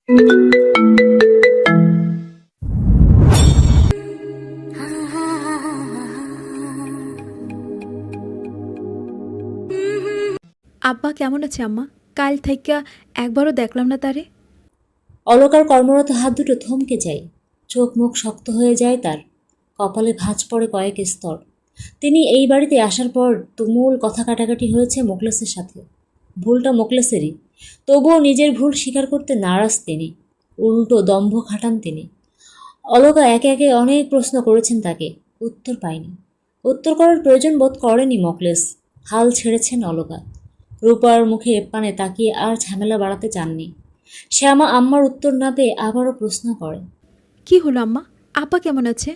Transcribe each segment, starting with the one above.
আব্বা কেমন আছে আম্মা? কাল থাইকা একবারও দেখলাম না তারে। অলকার কর্মরত হাত দুটো থমকে যায়, চোখ মুখ শক্ত হয়ে যায় তার, কপালে ভাঁজ পড়ে কয়েক স্তর। তিনি এই বাড়িতে আসার পর তুমুল কথা কাটাকাটি হয়েছে মোকলেসের সাথে। ভুলটা মোকলেসেরই, তবুও নিজের ভুল স্বীকার করতে নারাজ তিনি, উল্টো দম্ভ খাটান তিনি। অলকা একে একে অনেক প্রশ্ন করেছেন তাকে, উত্তর পায়নি। উত্তর করার প্রয়োজন বোধ করেনি মোকলেস, হাল ছেড়েছেন অলকা। রূপার মুখে পানে তাকিয়ে আর ঝামেলা বাড়াতে চাননি। শ্যামা আম্মার উত্তর না পেয়ে আবারও প্রশ্ন করে। কি হলো আম্মা? আব্বা কেমন আছে?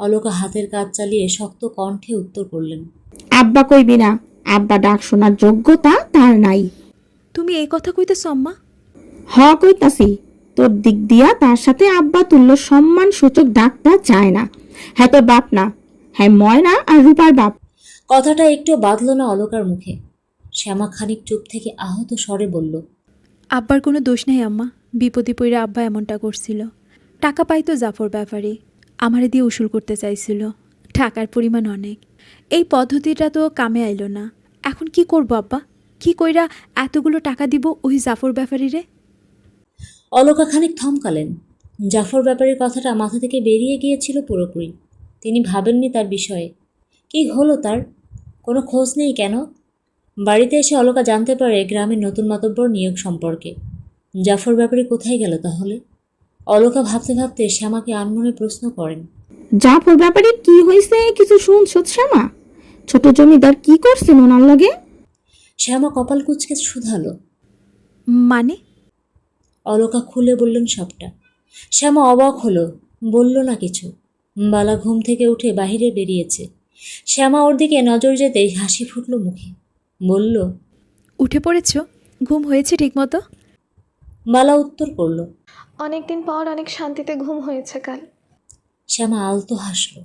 অলকা হাতের কাজ চালিয়ে শক্ত কণ্ঠে উত্তর করলেন। আব্বা কইবি না, আব্বা ডাক শোনার যোগ্যতা তার নাই। তুমি এই কথা কইতেছ আম্মা? কইতাছি, তোর দিক দিয়া তার সাথে আব্বা তুল্য সম্মান সূচক ডাকটা চায় না। হ্যাঁ তোর বাপ না, হ্যাঁ ময়না আর রূপার বাপ। কথাটা একটু বাঁধল না অলকার মুখে। শ্যামা খানিক চুপ থেকে আহত স্বরে বলল। আব্বার কোনো দোষ নেই আম্মা, বিপদে পইরা আব্বা এমনটা করছিল। টাকা পাইতো জাফর ব্যাপারে, আমারে দিয়ে উসুল করতে চাইছিল। টাকার পরিমাণ অনেক। এই পদ্ধতিটা তো কামে আইলো না। এখন কি করব আব্বা? কি কইরা এতগুলো টাকা দিব ওই জাফর ব্যাপারীরে? অলকা খানিক থমকালেন। জাফর ব্যাপারের কথাটা মাথা থেকে বেরিয়ে গিয়েছিল পুরোপুরি। তিনি ভাবেননি তার বিষয়ে। কি হলো তার? কোনো খোঁজ নেই কেন? বাড়িতে এসে অলকা জানতে পারে গ্রামের নতুন মাতব্বর নিয়োগ সম্পর্কে। জাফর ব্যাপারে কোথায় গেল তাহলে? অলকা ভাবতে ভাবতে শ্যামাকে আনমনে প্রশ্ন করেন। জাফর ব্যাপারে কি হয়েছে কিছু শুনছ শ্যামা? ছোট জমিদার কি করছেন ওনার লাগে? শ্যামা কপাল কুঁচকে শুধালো। মানে? অলকা খুলে বললেন সবটা। শ্যামা অবাক হলো, বলল না কিছু। বালা ঘুম থেকে উঠে বাহিরে বেরিয়েছে। শ্যামা ওর দিকে নজর যেতেই হাসি ফুটল মুখে, বলল। উঠে পড়েছ? ঘুম হয়েছে ঠিকমতো? বালা উত্তর করল। অনেকদিন পর অনেক শান্তিতে ঘুম হয়েছে কাল। শ্যামা আলতো হাসল।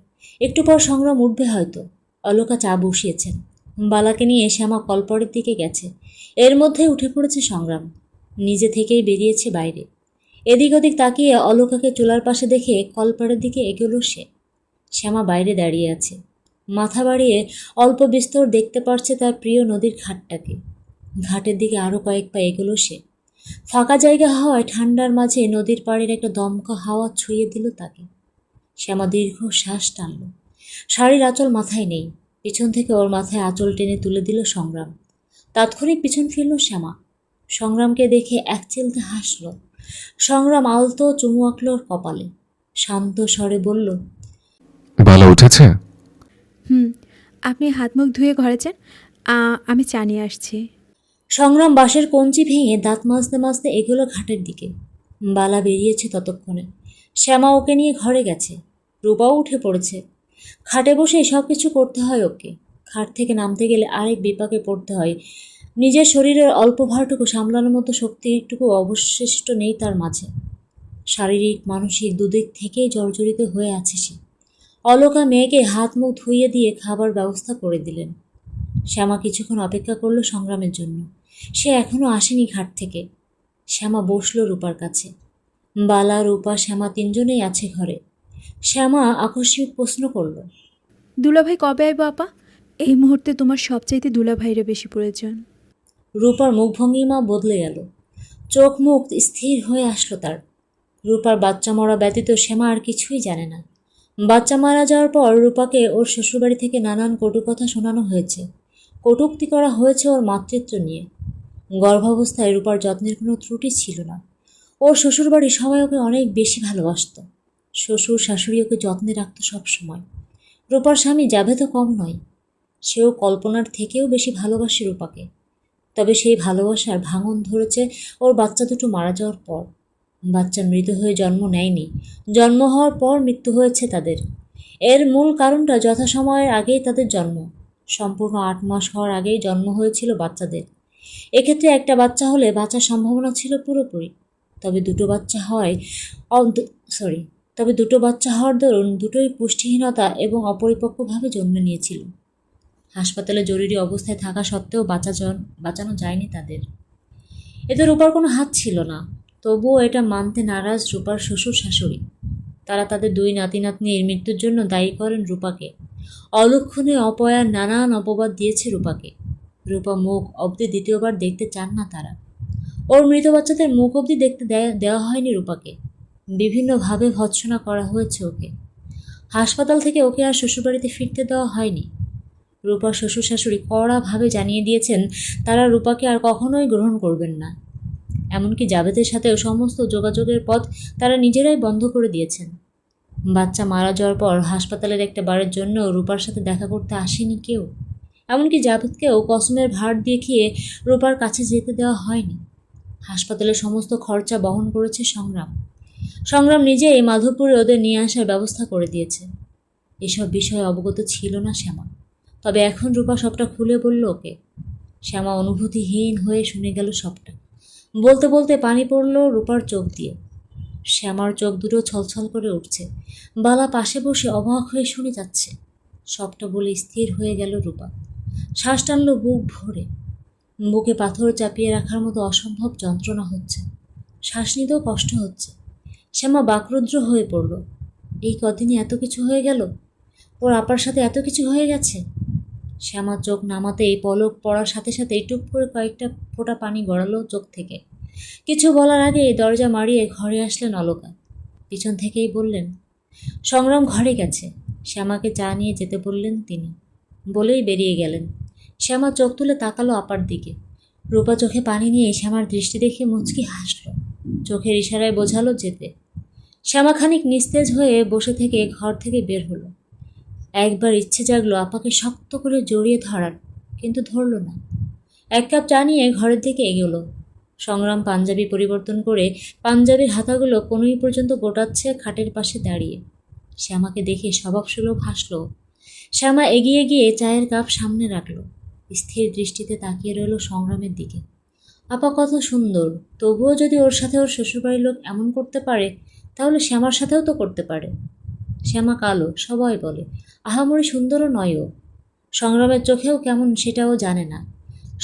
একটু পর সংগ্রাম উঠবে হয়তো। অলকা চা বসিয়েছেন। বালাকে নিয়ে শ্যামা কলপরের দিকে গেছে। এর মধ্যে উঠে পড়েছে সংগ্রাম। নিজে থেকেই বেরিয়েছে বাইরে। এদিক ওদিক তাকিয়ে অলকাকে চুলার পাশে দেখে কলপাড়ের দিকে এগোলো সে। শ্যামা বাইরে দাঁড়িয়ে আছে। মাথা বাড়িয়ে অল্প বিস্তর দেখতে পারছে তার প্রিয় নদীর ঘাটটাকে। ঘাটের দিকে আরও কয়েক পা এগোলো সে। ফাঁকা জায়গা হওয়ায় ঠান্ডার মাঝে নদীর পাড়ের একটা দমকা হাওয়া ছুঁয়ে দিল তাকে। শ্যামা দীর্ঘ শ্বাস টানল। শাড়ির আঁচল মাথায় নেই। পিছন থেকে ওর মাথায় আঁচল টেনে তুলে দিল সংগ্রাম। তাৎক্ষণিক পিছন ফিরল শ্যামা। সংগ্রামকে দেখে এক চিলতে হাসল। সংগ্রাম আলতো চুমু আঁকল ওর কপালে। শান্ত স্বরে বলল। বালা উঠেছে? আপনি হাত মুখ ধুয়ে ঘরে যান, আমি চা নিয়ে আসছি। সংগ্রাম বাঁশের কঞ্চি ভেঙে দাঁত মাজতে মাজতে এগোলো ঘাটের দিকে। বালা বেরিয়েছে ততক্ষণে। শ্যামা ওকে নিয়ে ঘরে গেছে। রূপাও উঠে পড়েছে। খাটে বসেই সব কিছু করতে হয় ওকে। খাট থেকে নামতে গেলে আরেক বিপাকে পড়তে হয়। নিজের শরীরের অল্প ভারটুকু সামলানোর মতো শক্তিটুকু অবশিষ্ট নেই তার মাঝে। শারীরিক মানসিক দুদিক থেকেই জর্জরিত হয়ে আছে সে। অলকা মেয়েকে হাত মুখ ধুইয়ে দিয়ে খাবার ব্যবস্থা করে দিলেন। শ্যামা কিছুক্ষণ অপেক্ষা করল সংগ্রামের জন্য। সে এখনো আসেনি ঘাট থেকে। শ্যামা বসল রূপার কাছে। বালা, রূপা, শ্যামা তিনজনেই আছে ঘরে। শ্যামা আকস্মিক প্রশ্ন করল। দুলাভাই কবে আইব আপা? এই মুহূর্তে তোমার সবচাইতে দুলাভাইরে বেশি প্রয়োজন। রূপার মুখভঙ্গিমা বদলে গেল। চোখ মুখ স্থির হয়ে আসলো তার। রূপার বাচ্চা মরা ব্যতীত শ্যামা আর কিছুই জানে না। বাচ্চা মারা যাওয়ার পর রূপাকে ওর শ্বশুরবাড়ি থেকে নানান কটু কথা শোনানো হয়েছে। কটূক্তি করা হয়েছে ওর মাতৃত্ব নিয়ে। গর্ভাবস্থায় রূপার যত্নের কোনো ত্রুটি ছিল না। ওর শ্বশুরবাড়ি সবাই ওকে অনেক বেশি ভালোবাসত। শ্বশুর শাশুড়ি ওকে যত্নে রাখত সব সময়। রূপার স্বামী জাভেদও কম নয়। সেও কল্পনার থেকেও বেশি ভালোবাসে রূপাকে। তবে সেই ভালোবাসার ভাঙন ধরেছে ওর বাচ্চা দুটো মারা যাওয়ার পর। বাচ্চা মৃত হয়ে জন্ম নেয়নি, জন্ম হওয়ার পর মৃত্যু হয়েছে তাদের। এর মূল কারণটা যথাসময়ের আগেই তাদের জন্ম। সম্পূর্ণ 8 মাস হওয়ার আগেই জন্ম হয়েছিল বাচ্চাদের। এক্ষেত্রে একটা বাচ্চা হলে বাঁচার সম্ভাবনা ছিল পুরোপুরি। তবে দুটো বাচ্চা হওয়ার দরুন দুটোই পুষ্টিহীনতা এবং অপরিপক্কভাবে জন্ম নিয়েছিল। হাসপাতালে জরুরি অবস্থায় থাকা সত্ত্বেও বাঁচানো যায়নি তাদের। এতে রূপার কোনো হাত ছিল না। তবুও এটা মানতে নারাজ রূপার শ্বশুর শাশুড়ি। তারা তাদের 2 নাতি নাতনির মৃত্যুর জন্য দায়ী করেন রূপাকে। অলক্ষণে অপয়ার নানান অপবাদ দিয়েছে রূপাকে। রূপা মুখ অবধি দ্বিতীয়বার দেখতে চান না তারা। ওর মৃত বাচ্চাদের মুখ অবধি দেখতে দেওয়া হয়নি রূপাকে। বিভিন্নভাবে ভৎসনা করা হয়েছে ওকে। হাসপাতাল থেকে ওকে আর শ্বশুরবাড়িতে ফিরতে দেওয়া হয়নি। রূপার শ্বশুর শাশুড়ি কড়াভাবে জানিয়ে দিয়েছেন তারা রূপাকে আর কখনোই গ্রহণ করবেন না। এমনকি জাভেদের সাথেও সমস্ত যোগাযোগের পথ তারা নিজেরাই বন্ধ করে দিয়েছেন। বাচ্চা মারা যাওয়ার পর হাসপাতালের একটা বারের জন্য রূপার সাথে দেখা করতে আসেনি কেউ। এমনকি জাভেদকেও কসমের ভার দেখিয়ে রূপার কাছে যেতে দেওয়া হয়নি। হাসপাতালের সমস্ত খরচা বহন করেছে সংগ্রাম। সংগ্রাম নিজেই মাধবপুরে ওদের নিয়ে আসার ব্যবস্থা করে দিয়েছে। এসব বিষয়ে অবগত ছিল না শ্যামা। তবে এখন রূপা সবটা খুলে বলল ওকে। শ্যামা অনুভূতিহীন হয়ে শুনে গেল সবটা। বলতে বলতে পানি পড়ল রূপার চোখ দিয়ে। শ্যামার চোখ দুটো ছলছল করে উঠছে। বালা পাশে বসে অবাক হয়ে শুনে যাচ্ছে। সবটা বলে স্থির হয়ে গেল রূপা। শ্বাস টানল বুক ভরে। বুকে পাথর চাপিয়ে রাখার মতো অসম্ভব যন্ত্রণা হচ্ছে। শ্বাস নিতেও কষ্ট হচ্ছে। শ্যামা বাকরুদ্র হয়ে পড়ল। এই কদিনে এত কিছু হয়ে গেল। ওর আপার সাথে এত কিছু হয়ে গেছে। শ্যামা চোখ নামাতেই পলক পড়ার সাথে সাথেই টুপ করে কয়েকটা ফোঁটা পানি গড়ালো চোখ থেকে। কিছু বলার আগেই দরজা মারিয়ে ঘরে আসলেন অলকা। পিছন থেকেই বললেন, সংগ্রাম ঘরে গেছে। শ্যামাকে চা নিয়ে যেতে বললেন তিনি। বলেই বেরিয়ে গেলেন। শ্যামা চোখ তুলে তাকালো আপার দিকে। রূপা চোখে পানি নিয়ে শ্যামার দৃষ্টি দেখে মুচকি হাসল। চোখের ইশারায় বোঝালো যেতে। শ্যামা খানিক নিস্তেজ হয়ে বসে থেকে ঘর থেকে বের হলো। একবার ইচ্ছে জাগলো আপাকে শক্ত করে জড়িয়ে ধরার, কিন্তু ধরল না। 1 কাপ চা নিয়ে ঘরের দিকে এগোলো। সংগ্রাম পাঞ্জাবি পরিবর্তন করে পাঞ্জাবির হাতাগুলো কোনোই পর্যন্ত গোটাচ্ছে খাটের পাশে দাঁড়িয়ে। শ্যামাকে দেখে স্বভাবসুলভ হাসল। শ্যামা এগিয়ে গিয়ে চায়ের কাপ সামনে রাখল। স্থির দৃষ্টিতে তাকিয়ে রইল সংগ্রামের দিকে। আপা কত সুন্দর, তবুও যদি ওর সাথে ওর শ্বশুরবাড়ির লোক এমন করতে পারে, তাহলে শ্যামার সাথেও তো করতে পারে। শ্যামা কালো, সবাই বলে, আহামরি সুন্দরও নয় ও। সংগ্রামের চোখেও কেমন সেটাও জানে না।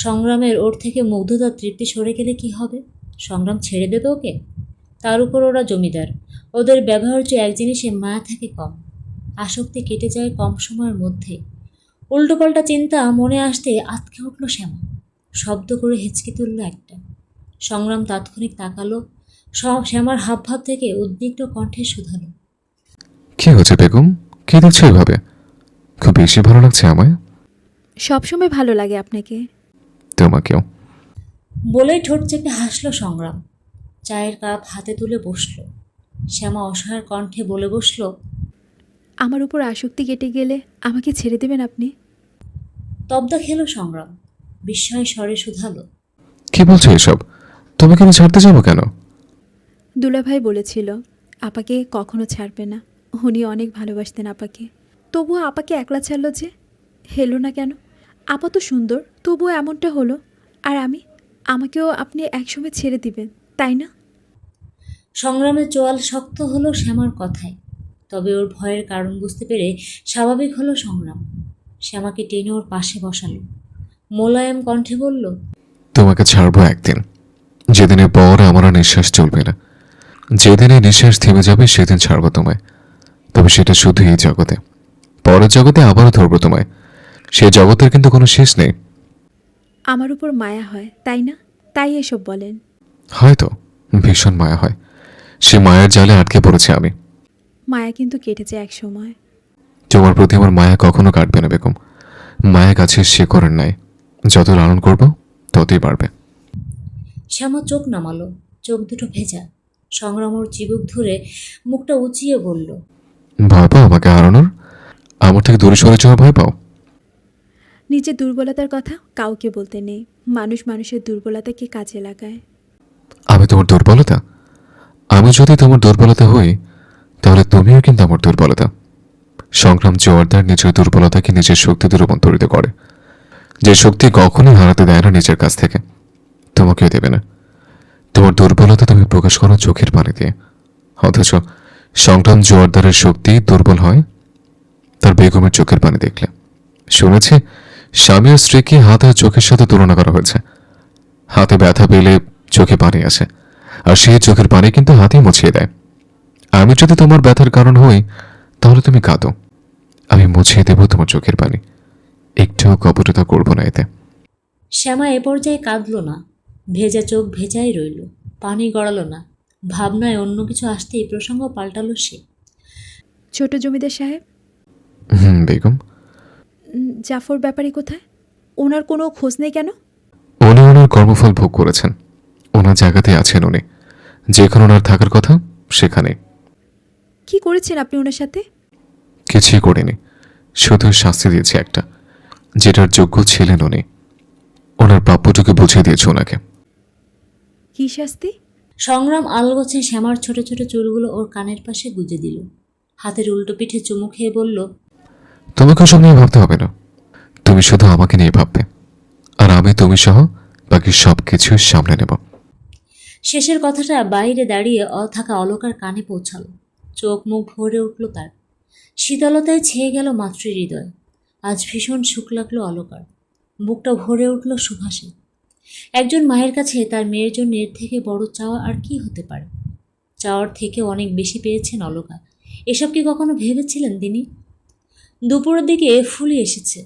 সংগ্রামের ওর থেকে মুগ্ধতার তৃপ্তি সরে গেলে কি হবে? সংগ্রাম ছেড়ে দেবে ওকে? তার উপর ওরা জমিদার। ওদের ব্যবহার্য এক জিনিসে মায়া থাকে কম। আসক্তি কেটে যায় কম সময়ের মধ্যে। উল্টোপাল্টা চিন্তা মনে আসতে আঁতকে উঠল শ্যামা। শব্দ করে হেঁচকি তুলল একটা। সংগ্রাম তাৎক্ষণিক তাকালো। শ্যামার হাবভাব থেকে উদ্বিগ্ন কণ্ঠে শুধালো, কি হচ্ছে বেগম? কি দেখছো এভাবে? খুব বেশি ভালো লাগছে আমায়। সবসময় ভালো লাগে আপনাকে। তোমাকেও। বলেই ঠোঁট চেপে হাসল সংগ্রাম। চায়ের কাপ হাতে তুলে বসল। শ্যামা অসহায় কণ্ঠে বলে বসল, আমার উপর আসক্তি কেটে গেলে আমাকে ছেড়ে দেবেন আপনি? তবদা খেল সংগ্রাম। বিস্ময় স্বরে শুধালো, কি বলছো এসব? তোমাকে আমি ছাড়তে যাবো কেন? দুলাভাই বলেছিল আপাকে কখনো ছাড়বে না। উনি অনেক ভালোবাসতেন আপাকে। তবুও আপাকে একলা ছাড়লো যে? হেলো না কেন? আপা তো সুন্দর, তবুও এমনটা হলো। আর আমাকেও আপনি একসময় ছেড়ে দিবেন, তাই না? সংগ্রামের চোয়াল শক্ত হলো শ্যামার কথায়। তবে ওর ভয়ের কারণ বুঝতে পেরে স্বাভাবিক হলো সংগ্রাম। শ্যামাকে টেনে ওর পাশে বসালো। মোলায়েম কণ্ঠে বলল, তোমাকে ছাড়বো একদিন, যেদিনের পর আমার আর নিঃশ্বাস চলবে না। যেদিন এই নিঃশ্বাস থেমে যাবে সেদিন ছাড়বো তোমায়। তবে সেটা শুধু এই জগতে। পরের জগতে আবারও ধরবো তোমায়। সেই জগতের কিন্তু কোনো শেষ নেই। আমার উপর মায়া হয়, তাই না? তাই এসব বলেন। হয়তো ভীষণ মায়া হয়। সে মায়ের জালে আটকে পড়েছে আমি। মায়া কিন্তু কেটেছে এক সময়। তোমার প্রতি আমার মায়া কখনো কাটবে না বেগম। মায়া গাছের শেকড়ের নাই, যত লালন করবো ততই বাড়বে। শ্যামা চোখ নামালো। চোখ দুটো ভেজা। সংগ্রাম ওর চিবুক ধরে মুখটা উঁচিয়ে বলল, ভয় পাও আমাকে হারানোর? আমার থেকে দূরে সরে যাওয়া ভয় পাও? নিজের দুর্বলতার কথা কাউকে বলতে নেই। মানুষ মানুষের দুর্বলতাকে কাজে লাগায়। আমি তোমার দুর্বলতা? আমি যদি তোমার দুর্বলতা হই, তাহলে তুমিও কিন্তু আমার দুর্বলতা। সংগ্রাম জোয়ারদার নিজের দুর্বলতাকে নিজের শক্তিতে রূপান্তরিত করে। যে শক্তি কখনোই হারাতে দেয় না নিজের কাছ থেকে, তোমাকেও দেবে না। তোমার দুর্বলতা তুমি প্রকাশ করো চোখের পানি দিয়ে। অথচ সংগ্রাম জোয়ারদারের শক্তি দুর্বল হয় তার বেগমের চোখের পানি দেখলে। শুনেছি স্বামী আর স্ত্রীকে হাত আর চোখের সাথে তুলনা করা হয়েছে। হাতে ব্যথা পেলে চোখে পানি আসে, আর সেই চোখের পানি কিন্তু হাতেই মুছিয়ে দেয়। আমি যদি তোমার ব্যথার কারণ হই তাহলে তুমি কাঁদো, আমি মুছিয়ে দেব তোমার চোখের পানি, একটুও কপটতা করবো না এতে। শ্যামা এ পর্যায়ে কাঁদল না, ভেজা চোখ ভেজাই রইল, পানি গড়ালো না। ভাবনায় অন্য কিছু আসতেই প্রসঙ্গ পাল্টালো সে। ছোট জমিদার সাহেব, বেগম। জাফর ব্যাপারী কোথায়? ওনার কোনো খোঁজ নেই কেন? উনি ওনার কর্মফল ভোগ করেছেন, ওনার জায়গাতে আছেন উনি, যেখানে ওনার থাকার কথা সেখানে। কি করেছেন আপনি ওনার সাথে? কিছুই করিনি, শুধু শাস্তি দিয়েছি একটা, যেটার যোগ্য ছিলেন উনি। ওনার প্রাপ্যটুকু বুঝিয়ে দিয়েছে ওনাকে। কি শাস্তি? সংগ্রাম আলগোছে শ্যামার ছোট ছোট চুলগুলো ওর কানের পাশে গুজে দিল, হাতের উল্টো পিঠে চুমু খেয়ে বলল, তোমাকে সব নিয়ে ভাবতে হবে না, তুমি শুধু আমাকে নিয়ে ভাববে, আর আমি তুমি সহ বাকি সব কিছু সামনে নেব। শেষের কথাটা বাইরে দাঁড়িয়ে থাকা অলকার কানে পৌঁছালো। চোখ মুখ ভরে উঠল তার, শীতলতায় ছেয়ে গেল মাতৃহৃদয়। আজ ভীষণ সুখ লাগলো অলকার, বুকটা ভরে উঠল সুভাষে। একজন মায়ের কাছে তার মেয়ের জন্য এর থেকে বড় চাওয়া আর কি হতে পারে? চাওয়ার থেকে অনেক বেশি পেয়েছেন অলকা। এসব কি কখনো ভেবেছিলেন তিনি? দুপুরের দিকে ফুলি এসেছে,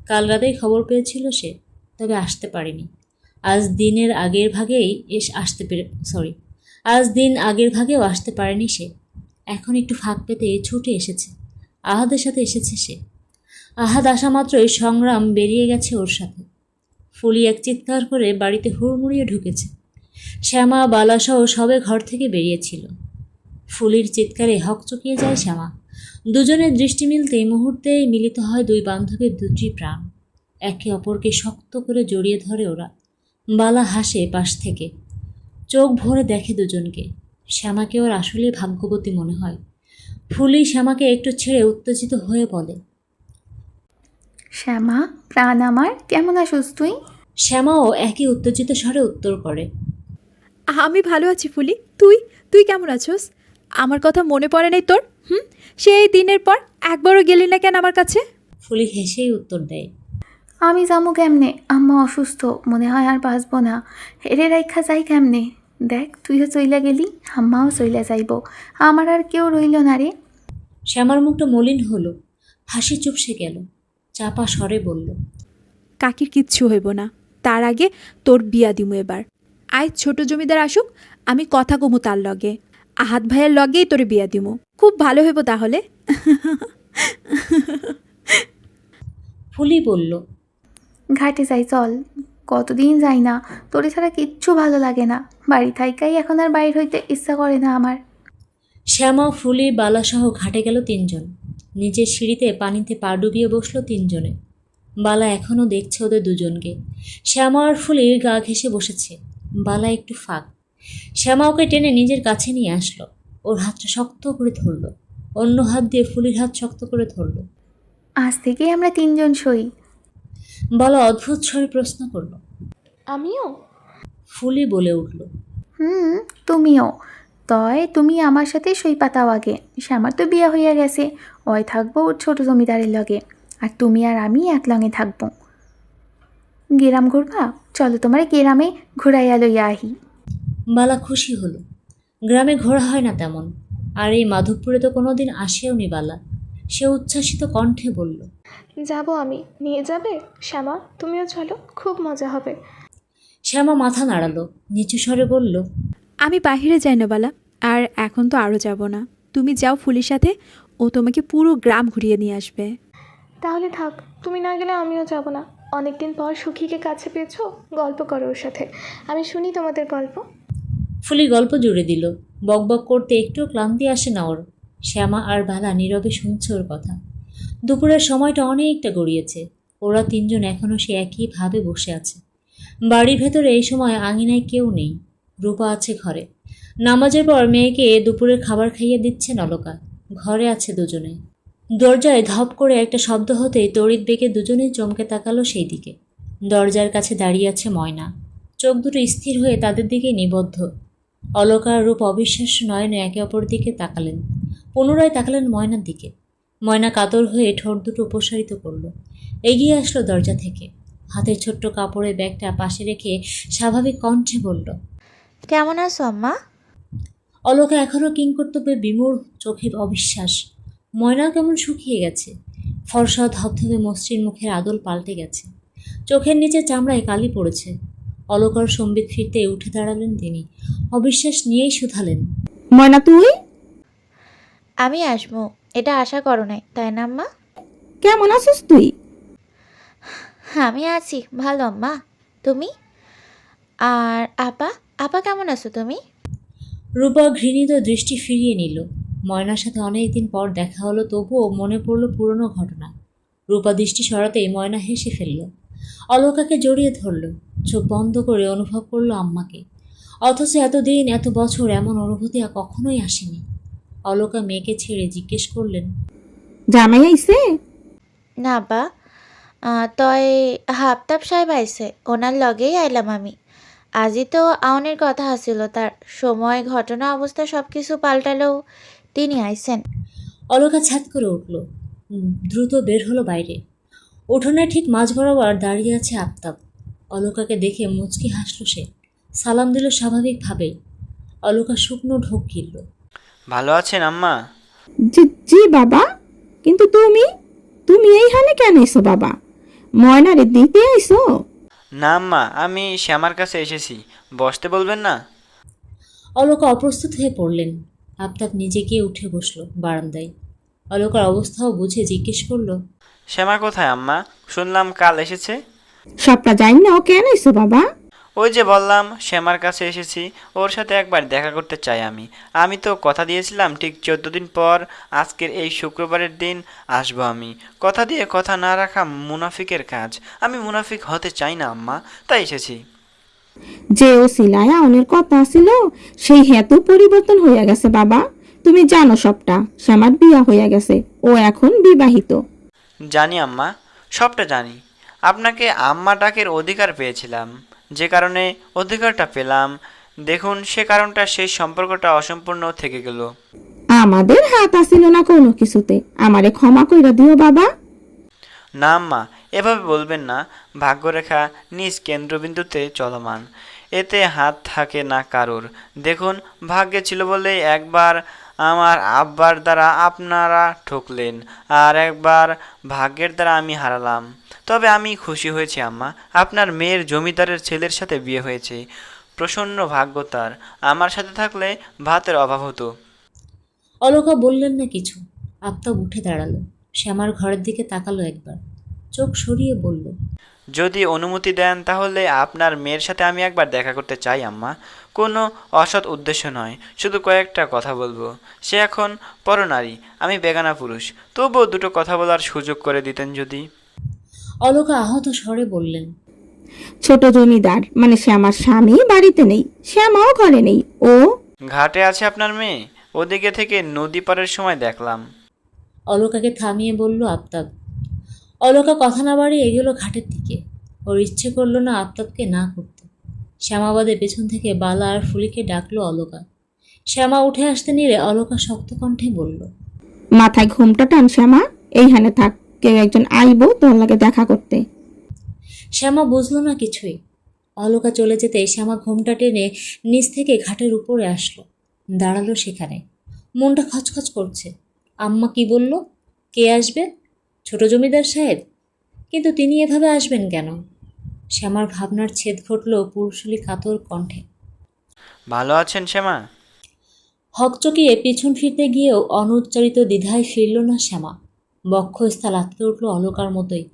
কাল রাতেই খবর পেয়েছিল সে, তবে আসতে পারেনি। আজ দিন আগের ভাগেও আসতে পারেনি সে। এখন একটু ফাঁক পেতে ছুটে এসেছে, আহাদের সাথে এসেছে সে। আহাদ আসা মাত্রই সংগ্রাম বেরিয়ে গেছে ওর সাথে। ফুলি এক চিৎকার করে বাড়িতে হুড়মুড়িয়ে ঢুকেছে। শ্যামা বালাসহ সবে ঘর থেকে বেরিয়েছিল। ফুলির চিৎকারে হকচকিয়ে যায় শ্যামা। দুজনের দৃষ্টি মিলতেই মুহূর্তেই মিলিত হয় দুই বান্ধবীর দুটি প্রাণ। একে অপরকে শক্ত করে জড়িয়ে ধরে ওরা। বালা হাসে পাশ থেকে, চোখ ভরে দেখে দুজনকে। শ্যামাকে ওর আসলে ভাগ্যবতী মনে হয়। ফুলি শ্যামাকে একটু ছেড়ে উত্তেজিত হয়ে বলে, শ্যামা প্রাণ আমার, কেমন আছোস তুই? শ্যামাও একই উত্তেজিত স্বরে উত্তর করে, আমি ভালো আছি ফুলি, তুই তুই কেমন আছোস? আমার কথা মনে পড়ে নাই তোর? সেই দিনের পর একবারও গেলি না কেন আমার কাছে? ফুলি হেসেই উত্তর দেয়, আমি যাবো কেমনে? আম্মা অসুস্থ, মনে হয় আর বাঁচবো না। হেরে রাইখা যাই কেমনে? দেখ তুইও চইলা গেলি, আম্মাও চইলা যাইব, আমার আর কেউ রইল না রে। শ্যামার মুখটা মলিন হলো, হাসি চুপসে গেল। চাপা স্বরে বলল, কাকির কিচ্ছু হইব না, তার আগে তোর বিয়া দিমু এবার। আয় ছোট জমিদার আসুক, আমি কথা কমু তার লগে, আহাত ভাইয়ের লগেই তোরে বিয়া দিমু। খুব ভালো হইব তাহলে। ফুলি বলল, ঘাটে যাই চল, কতদিন যাই না, তোরে ছাড়া কিচ্ছু ভালো লাগে না। বাড়ি থাইকাই এখন আর বাইর হইতে ইচ্ছা করে না আমার। শ্যামা, ফুলি, বালাসহ ঘাটে গেল তিনজন। নিচের সিঁড়িতে পানিতে পা ডুবিয়ে বসলো তিনজনে। বালা এখনও দেখছে ওদের দুজনকে। শ্যামা আর ফুলি গা ঘেঁষে বসেছে, বালা একটু ফাঁক। শ্যামা ওকে টেনে নিজের কাছে নিয়ে আসলো, ওর হাতটা শক্ত করে ধরল, অন্য হাত দিয়ে ফুলির হাত শক্ত করে ধরল। আজ থেকেই আমরা তিনজন সই। বালা অদ্ভুত স্বরে প্রশ্ন করলো। আমিও? ফুলি বলে উঠল, তুমিও। তয় তুমি আমার সাথে সই পাতাও আগে। শ্যামার তো বিয়া হইয়া গেছে, ওই থাকবো ওর ছোট জমিদারের লগে, আর তুমি আর আমি এক লঙে থাকবো। গেরাম ঘুরবা? চলো তোমার গেরামে ঘুরাইয়া লইয়া আহি। বালা খুশি হলো। গ্রামে ঘোরা হয় না তেমন, আর এই মাধবপুরে তো কোনোদিন আসেও নি বালা। সে উচ্ছ্বাসিত কণ্ঠে বলল, যাব আমি, নিয়ে যাবে? শ্যামা তুমিও চলো, খুব মজা হবে। শ্যামা মাথা নাড়ালো, নিচু স্বরে বলল, আমি বাহিরে যাই না বালা, আর এখন তো আরও যাব না। তুমি যাও ফুলির সাথে, ও তোমাকে পুরো গ্রাম ঘুরিয়ে নিয়ে আসবে। তাহলে থাক, তুমি না গেলে আমিও যাব না। অনেকদিন পর সুখীকে কাছে পেয়েছো, গল্প করো ওর সাথে, আমি শুনি তোমাদের গল্প। ফুলি গল্প জুড়ে দিল। বকবক করতে একটুও ক্লান্তি আসে না ওর। শ্যামা আর বালা নীরবে শুনছে ওর কথা। দুপুরের সময়টা অনেকটা গড়িয়েছে। ওরা তিনজন এখনও সে একইভাবে বসে আছে। বাড়ির ভেতরে এই সময় আঙিনায় কেউ নেই। রূপা আছে ঘরে। নামাজের পর মেয়েকে দুপুরের খাবার খাইয়ে দিচ্ছেন অলকা। ঘরে আছে দুজনে। দরজায় ধপ করে একটা শব্দ হতেই তড়িৎ বেগে দুজনেই চমকে তাকালো সেই দিকে। দরজার কাছে দাঁড়িয়ে আছে ময়না। চোখ দুটো স্থির হয়ে তাদের দিকে নিবদ্ধ। অলকা আর রূপ অবিশ্বাস্য নয়নে একে অপর দিকে তাকালেন। পুনরায় তাকালেন ময়নার দিকে। ময়না কাতর হয়ে ঠোঁট দুটো উপসারিত করল। এগিয়ে আসলো দরজা থেকে। হাতের ছোট্ট কাপড়ের ব্যাগটা পাশে রেখে স্বাভাবিক কণ্ঠে বলল, কেমন আছো আম্মা? অলোকা এখনো কিংকর্তব্যে বিমূঢ়, চোখে অবিশ্বাস। ময়না কেমন শুকিয়ে গেছে, ফর্সা ধবধবে মসৃণ মুখের আদল পাল্টে গেছে, চোখের নিচে চামড়ায় কালি পড়েছে। অলোকার সম্বিত ফিরতে উঠে দাঁড়ালেন তিনি, অবিশ্বাস নিয়েই শুধালেন, ময়না তুই আমি আসবো, এটা আশা করো নাই তাই না আম্মা? কেমন আছিস তুই? আমি আছি ভালো আম্মা। তুমি? আর আপা, আপা কেমন আছো তুমি? রূপা ঘৃণিত দৃষ্টি ফিরিয়ে নিল। ময়নার সাথে অনেকদিন পর দেখা হলো, তবুও মনে পড়ল পুরনো ঘটনা। রূপা দৃষ্টি সরাতেই ময়না হেসে ফেলল, অলোকাকে জড়িয়ে ধরল, চোখ বন্ধ করে অনুভব করলো আম্মাকে। অথচ এতদিন এত বছর এমন অনুভূতি আর কখনোই আসেনি। অলোকা মেয়েকে ছেড়ে জিজ্ঞেস করলেন, জামাই আইছে? না আপা, তয় হাফতাব সাহেব আইছে, ওনার লগেই আইলাম আমি। আজই তো আউনের কথা আছিল, তার সময় ঘটনা অবস্থা সব কিছু পাল্টালেও তিনি আইছেন। অলোকা ছাদ করে উঠল, দ্রুত বের হলো বাইরে। উঠোনে ঠিক মাঝ বরাবর দাঁড়িয়ে আছে আফতাব। অলোকাকে দেখে মুচকি হাসল সে, সালাম দিল স্বাভাবিকভাবেই। অলোকা শুকনো ঢোক গিলল। ভালো আছেন আম্মা? জি জি বাবা, কিন্তু তুমি তুমি এইখানে কেন এসো বাবা? ময়নারে দিতে আইসো? না আম্মা, আমি শ্যামার কাছে এসেছি, বসতে বলবেন না? অলোকা অপ্রস্তুত হয়ে পড়লেন। আফতাব নিজে গিয়ে উঠে বসল বারান্দায়। অলোকার অবস্থাও বুঝে জিজ্ঞেস করলো, শ্যামা কোথায় আম্মা? শুনলাম কাল এসেছে। সবটা জানি না, ও কেন এসো বাবা? ওই যে বললাম শ্যামার কাছে এসেছি, ওর সাথে একবার দেখা করতে চাই আমি। আমি তো কথা দিয়েছিলাম ঠিক 14 দিন পর আজকের এই শুক্রবারের দিন আসবো আমি। কথা দিয়ে কথা না রাখা মুনাফিকের কাজ। আমি মুনাফিক হতে চাই না আম্মা, তাই এসেছি। যে ও সিলায় আউনের কথা ছিল, সেই হেতু পরিবর্তন হইয়া গেছে বাবা। তুমি জানো সবটা, শ্যামার বিয়া হইয়া গেছে, ও এখন বিবাহিত। জানি আম্মা, সবটা জানি। আপনাকে আম্মা ডাকের অধিকার পেয়েছিলাম, যে কারণে অধিকারটা পেলাম, দেখুন সে কারণটা সেই সম্পর্কটা অসম্পূর্ণ থেকে গেল। আমাদের হাত আসিল না কোনো কিছুতে, আমারে ক্ষমা কইরা দিও বাবা। না আম্মা, এভাবে বলবেন না। ভাগ্যরেখা নিজ কেন্দ্রবিন্দুতে চলমান, এতে হাত থাকে না কারোর। দেখুন, ভাগ্যে ছিল বলেই একবার আমার আব্বার দ্বারা আপনারা ঠকলেন, আর একবার ভাগ্যের দ্বারা আমি হারালাম। তবে আমি খুশি হয়েছি আম্মা, আপনার মেয়ের জমিদারের ছেলের সাথে বিয়ে হয়েছে। প্রসন্ন ভাগ্য তার। আমার সাথে থাকলে ভাতের অভাব হতো। অলোকা বললেন না কিছু। আফতাব উঠে দাঁড়ালো, শ্যামার ঘরের দিকে তাকালো একবার, চোখ সরিয়ে বলল, যদি অনুমতি দেন তাহলে আপনার মেয়ের সাথে আমি একবার দেখা করতে চাই আম্মা। কোনো অসৎ উদ্দেশ্য নয়, শুধু কয়েকটা কথা বলবো। সে এখন পরনারী, আমি বেগানা পুরুষ, তবুও দুটো কথা বলার সুযোগ করে দিতেন যদি। অলোকা আহত স্বরে বললেন, ছোট জমিদার মানে শ্যামার স্বামী বাড়িতে নেই, শ্যামাও ঘরে নেই। ও ঘাটে আছে আপনার মেয়ে, ওদিকে থেকে নদী পারের সময় দেখলাম। অলোকাকে থামিয়ে বলল আফতাব। অলোকা কথা না বাড়িয়ে এগোলো ঘাটের দিকে। ওর ইচ্ছে করলো না আফতাবকে না করতে। শ্যামাবাদে পেছন থেকে বালা আর ফুলিকে ডাকলো অলোকা। শ্যামা উঠে আসতে নিলে অলোকা শক্ত কণ্ঠে বলল, মাথায় ঘুমটা টান শ্যামা, এইখানে থাক, কেউ একজন আইবো তোর লাগে দেখা করতে। শ্যামা বুঝলো না কিছুই। অলোকা চলে যেতে শ্যামা ঘোমটা টেনে নিচ থেকে ঘাটের উপরে আসলো, দাঁড়ালো সেখানে। মনটা খচখচ করছে। আম্মা কি বলল? কে আসবে? ছোট জমিদার সাহেব? কিন্তু তিনি এভাবে আসবেন কেন? শ্যামার ভাবনার ছেদ ঘটল পুরুষলি কাতর কণ্ঠে। ভালো আছেন শ্যামা? হকচকিয়ে পিছন ফিরতে গিয়েও অনুচ্চারিত দ্বিধায় ফিরল না শ্যামা। বক্ষস্থল আটকে উঠল অলোকার মতোই।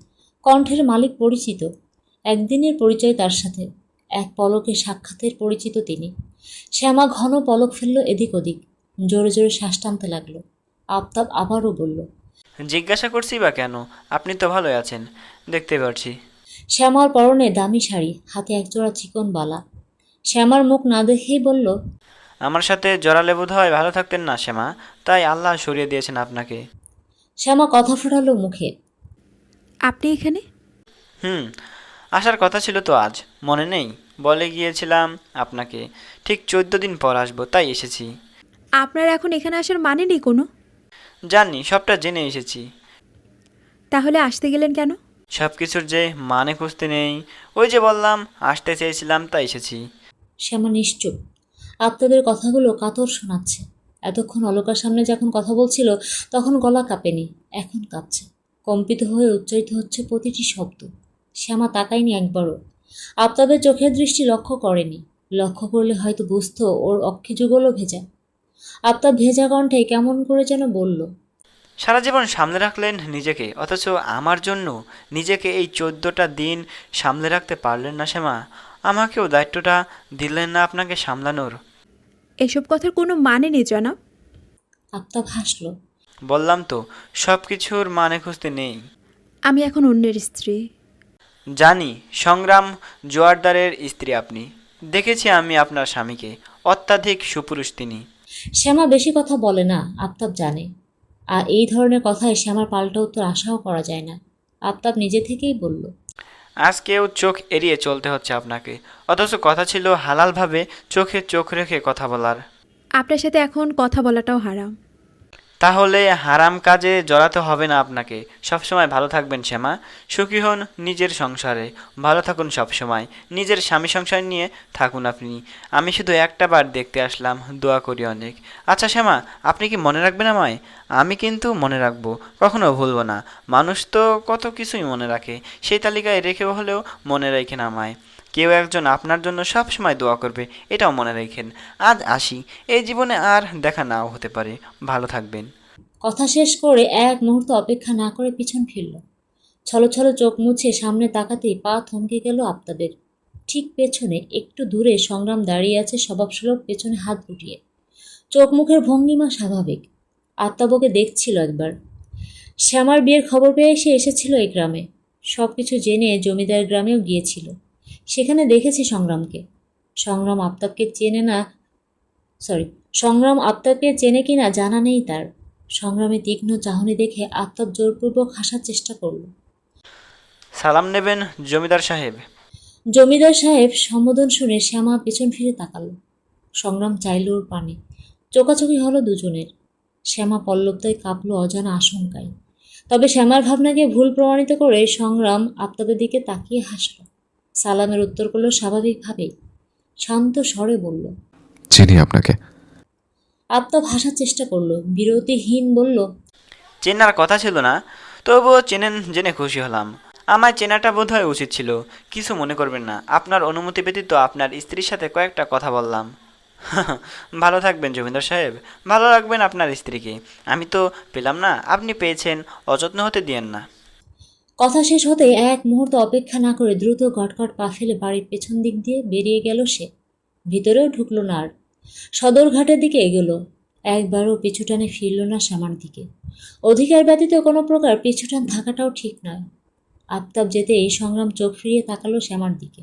কণ্ঠের মালিক পরিচিত, একদিনের পরিচয় তার সাথে, এক পলকে সাক্ষাতের পরিচিত তিনি। শ্যামা ঘন পলক ফেলল এদিক ওদিক, জোরে জোরে শ্বাস টানতে লাগলো। আফতাব আবারও বলল, জিজ্ঞাসা করছি বা কেন? আপনি তো ভালোই আছেন, দেখতে পাচ্ছি। শ্যামার পরনে দামি শাড়ি, হাতে একজোড়া চিকন বালা। শ্যামার মুখ না দেখেই বলল, আমার সাথে জড়ালে বোধ হয় ভালো থাকতেন না শ্যামা, তাই আল্লাহ সরিয়ে দিয়েছেন আপনাকে। শ্যামা কথা ফোটালো মুখে। আপনি এখানে? হুম, আসার কথা ছিল তো আজ, মনে নেই? বলে গিয়েছিলাম আপনাকে ঠিক 14 দিন পর আসবো, তাই এসেছি। আপনার এখন এখানে আসার মানে নেই কোনো? জানি, সবটা জেনে এসেছি। তাহলে আসতে গেলেন কেন? সব কিছুর যে মানে খুঁজতে নেই, ওই যে বললাম আসতে চেয়েছিলাম তাই এসেছি। শ্যামা নিশ্চুপ। আফতাবের কথাগুলো কাতর শোনাচ্ছে। এতক্ষণ অলকার সামনে যখন কথা বলছিল তখন গলা কাঁপেনি, এখন কাঁপছে। কম্পিত হয়ে উচ্চারিত হচ্ছে প্রতিটি শব্দ। শ্যামা তাকায়নি একবারও। আফতাবের চোখের দৃষ্টি লক্ষ্য করেনি। লক্ষ্য করলে হয়তো বুঝতো ওর অক্ষিযুগলও ভেজা। আফতাব ভেজা কণ্ঠে কেমন করে যেন বলল, সারা জীবন সামলে রাখলেন নিজেকে, অথচ আমার জন্য নিজেকে এই 14টা দিন সামলে রাখতে পারলেন না শ্যামা। আমাকেও দায়িত্বটা দিলেন না আপনাকে সামলানোর। এসব কথার কোনো মানে নেই জনাব। আফতাব হাসল। বললাম তো, সব কিছুর মানে খুঁজতে নেই। আমি এখন অন্যের স্ত্রী। জানি, সংগ্রাম জোয়ারদারের স্ত্রী আপনি। দেখেছি আমি আপনার স্বামীকে, অত্যাধিক সুপুরুষ তিনি। শ্যামা বেশি কথা বলে না, আফতাব জানে। আর এই ধরনের কথায় শ্যামার পাল্টা উত্তর আশাও করা যায় না। আফতাব নিজে থেকেই বলল, আজকেও চোখ এড়িয়ে চলতে হচ্ছে আপনাকে, অথচ কথা ছিল হালালভাবে চোখে চোখ রেখে কথা বলার। আপনার সাথে এখন কথা বলাটাও হারাম। তাহলে হারাম কাজে জড়াতে হবে না আপনাকে। সবসময় ভালো থাকবেন শ্যামা, সুখী হন নিজের সংসারে, ভালো থাকুন সবসময়, নিজের স্বামী সংসার নিয়ে থাকুন আপনি। আমি শুধু একটা বার দেখতে আসলাম, দোয়া করি অনেক। আচ্ছা শ্যামা, আপনি কি মনে রাখবেন আমায়? আমি কিন্তু মনে রাখবো, কখনো ভুলবো না। মানুষ তো কত কিছুই মনে রাখে, সেই তালিকায় রেখেও হলেও মনে রাখেন আমায়। কেউ একজন আপনার জন্য সব সময় দোয়া করবে, এটাও মনে রাখেন। আজ আসি, এই জীবনে আর দেখা নাও হতে পারে। ভালো থাকবেন। কথা শেষ করে এক মুহূর্ত অপেক্ষা না করে পিছন ফিরল। ছলছল চোখ মুছে সামনে তাকাতেই পা থমকে গেল আফতাবের। ঠিক পেছনে একটু দূরে সংগ্রাম দাঁড়িয়ে আছে স্বভাবসুলভ, পেছনে হাত গুটিয়ে। চোখ মুখের ভঙ্গিমা স্বাভাবিক। আফতাবকে দেখছিল একবার। শ্যামার বিয়ের খবর পেয়ে সে এসেছিল এই গ্রামে। সব কিছু জেনে জমিদার গ্রামেও গিয়েছিল। সেখানে দেখেছে সংগ্রামকে। সংগ্রাম আফতাবকে চেনে কিনা জানা নেই তার। সংগ্রামে তীক্ষ্ণ চাহনি দেখে আফতাব জোরপূর্বক হাসার চেষ্টা করল। সালাম নেবেন জমিদার সাহেব। জমিদার সাহেব সম্বোধন শুনে শ্যামা পেছন ফিরে তাকাল। সংগ্রাম চাইল ওর পানে। চোকাচোকি হলো দুজনের। শ্যামা পল্লবদায় কাঁপল অজানা আশঙ্কায়। তবে শ্যামার ভাবনাকে ভুল প্রমাণিত করে সংগ্রাম আফতাবের দিকে তাকিয়ে হাসল। সালামের উত্তর করল স্বাভাবিকভাবেই, শান্ত স্বরে বলল, চিনি আপনাকে। আফতাব হাসার চেষ্টা করলো, বিরতিহীন বলল, চেনার কথা ছিল না, তবুও চেনেন জেনে খুশি হলাম। আমার চেনাটা বোধহয় উচিত ছিল। কিছু মনে করবেন না, আপনার অনুমতি ব্যতীত আপনার স্ত্রীর সাথে কয়েকটা কথা বললাম। ভালো থাকবেন জমিদার সাহেব, ভালো রাখবেন আপনার স্ত্রীকে। আমি তো পেলাম না, আপনি পেয়েছেন, অযত্ন হতে দিয়েন না। কথা শেষ হতে এক মুহূর্ত অপেক্ষা না করে দ্রুত গটগট পা ফেলে বাড়ির পেছন দিক দিয়ে বেরিয়ে গেল সে। ভিতরেও ঢুকলো না আর। সদরঘাটের দিকে এগোলো। একবারও পিছুটানে ফিরল না শ্যামার দিকে। অধিকার ব্যতীত কোনো প্রকার পিছুটান থাকাটাও ঠিক নয়। আফতাব যেতে এই সংগ্রাম চোখ ফিরিয়ে তাকালো শ্যামার দিকে।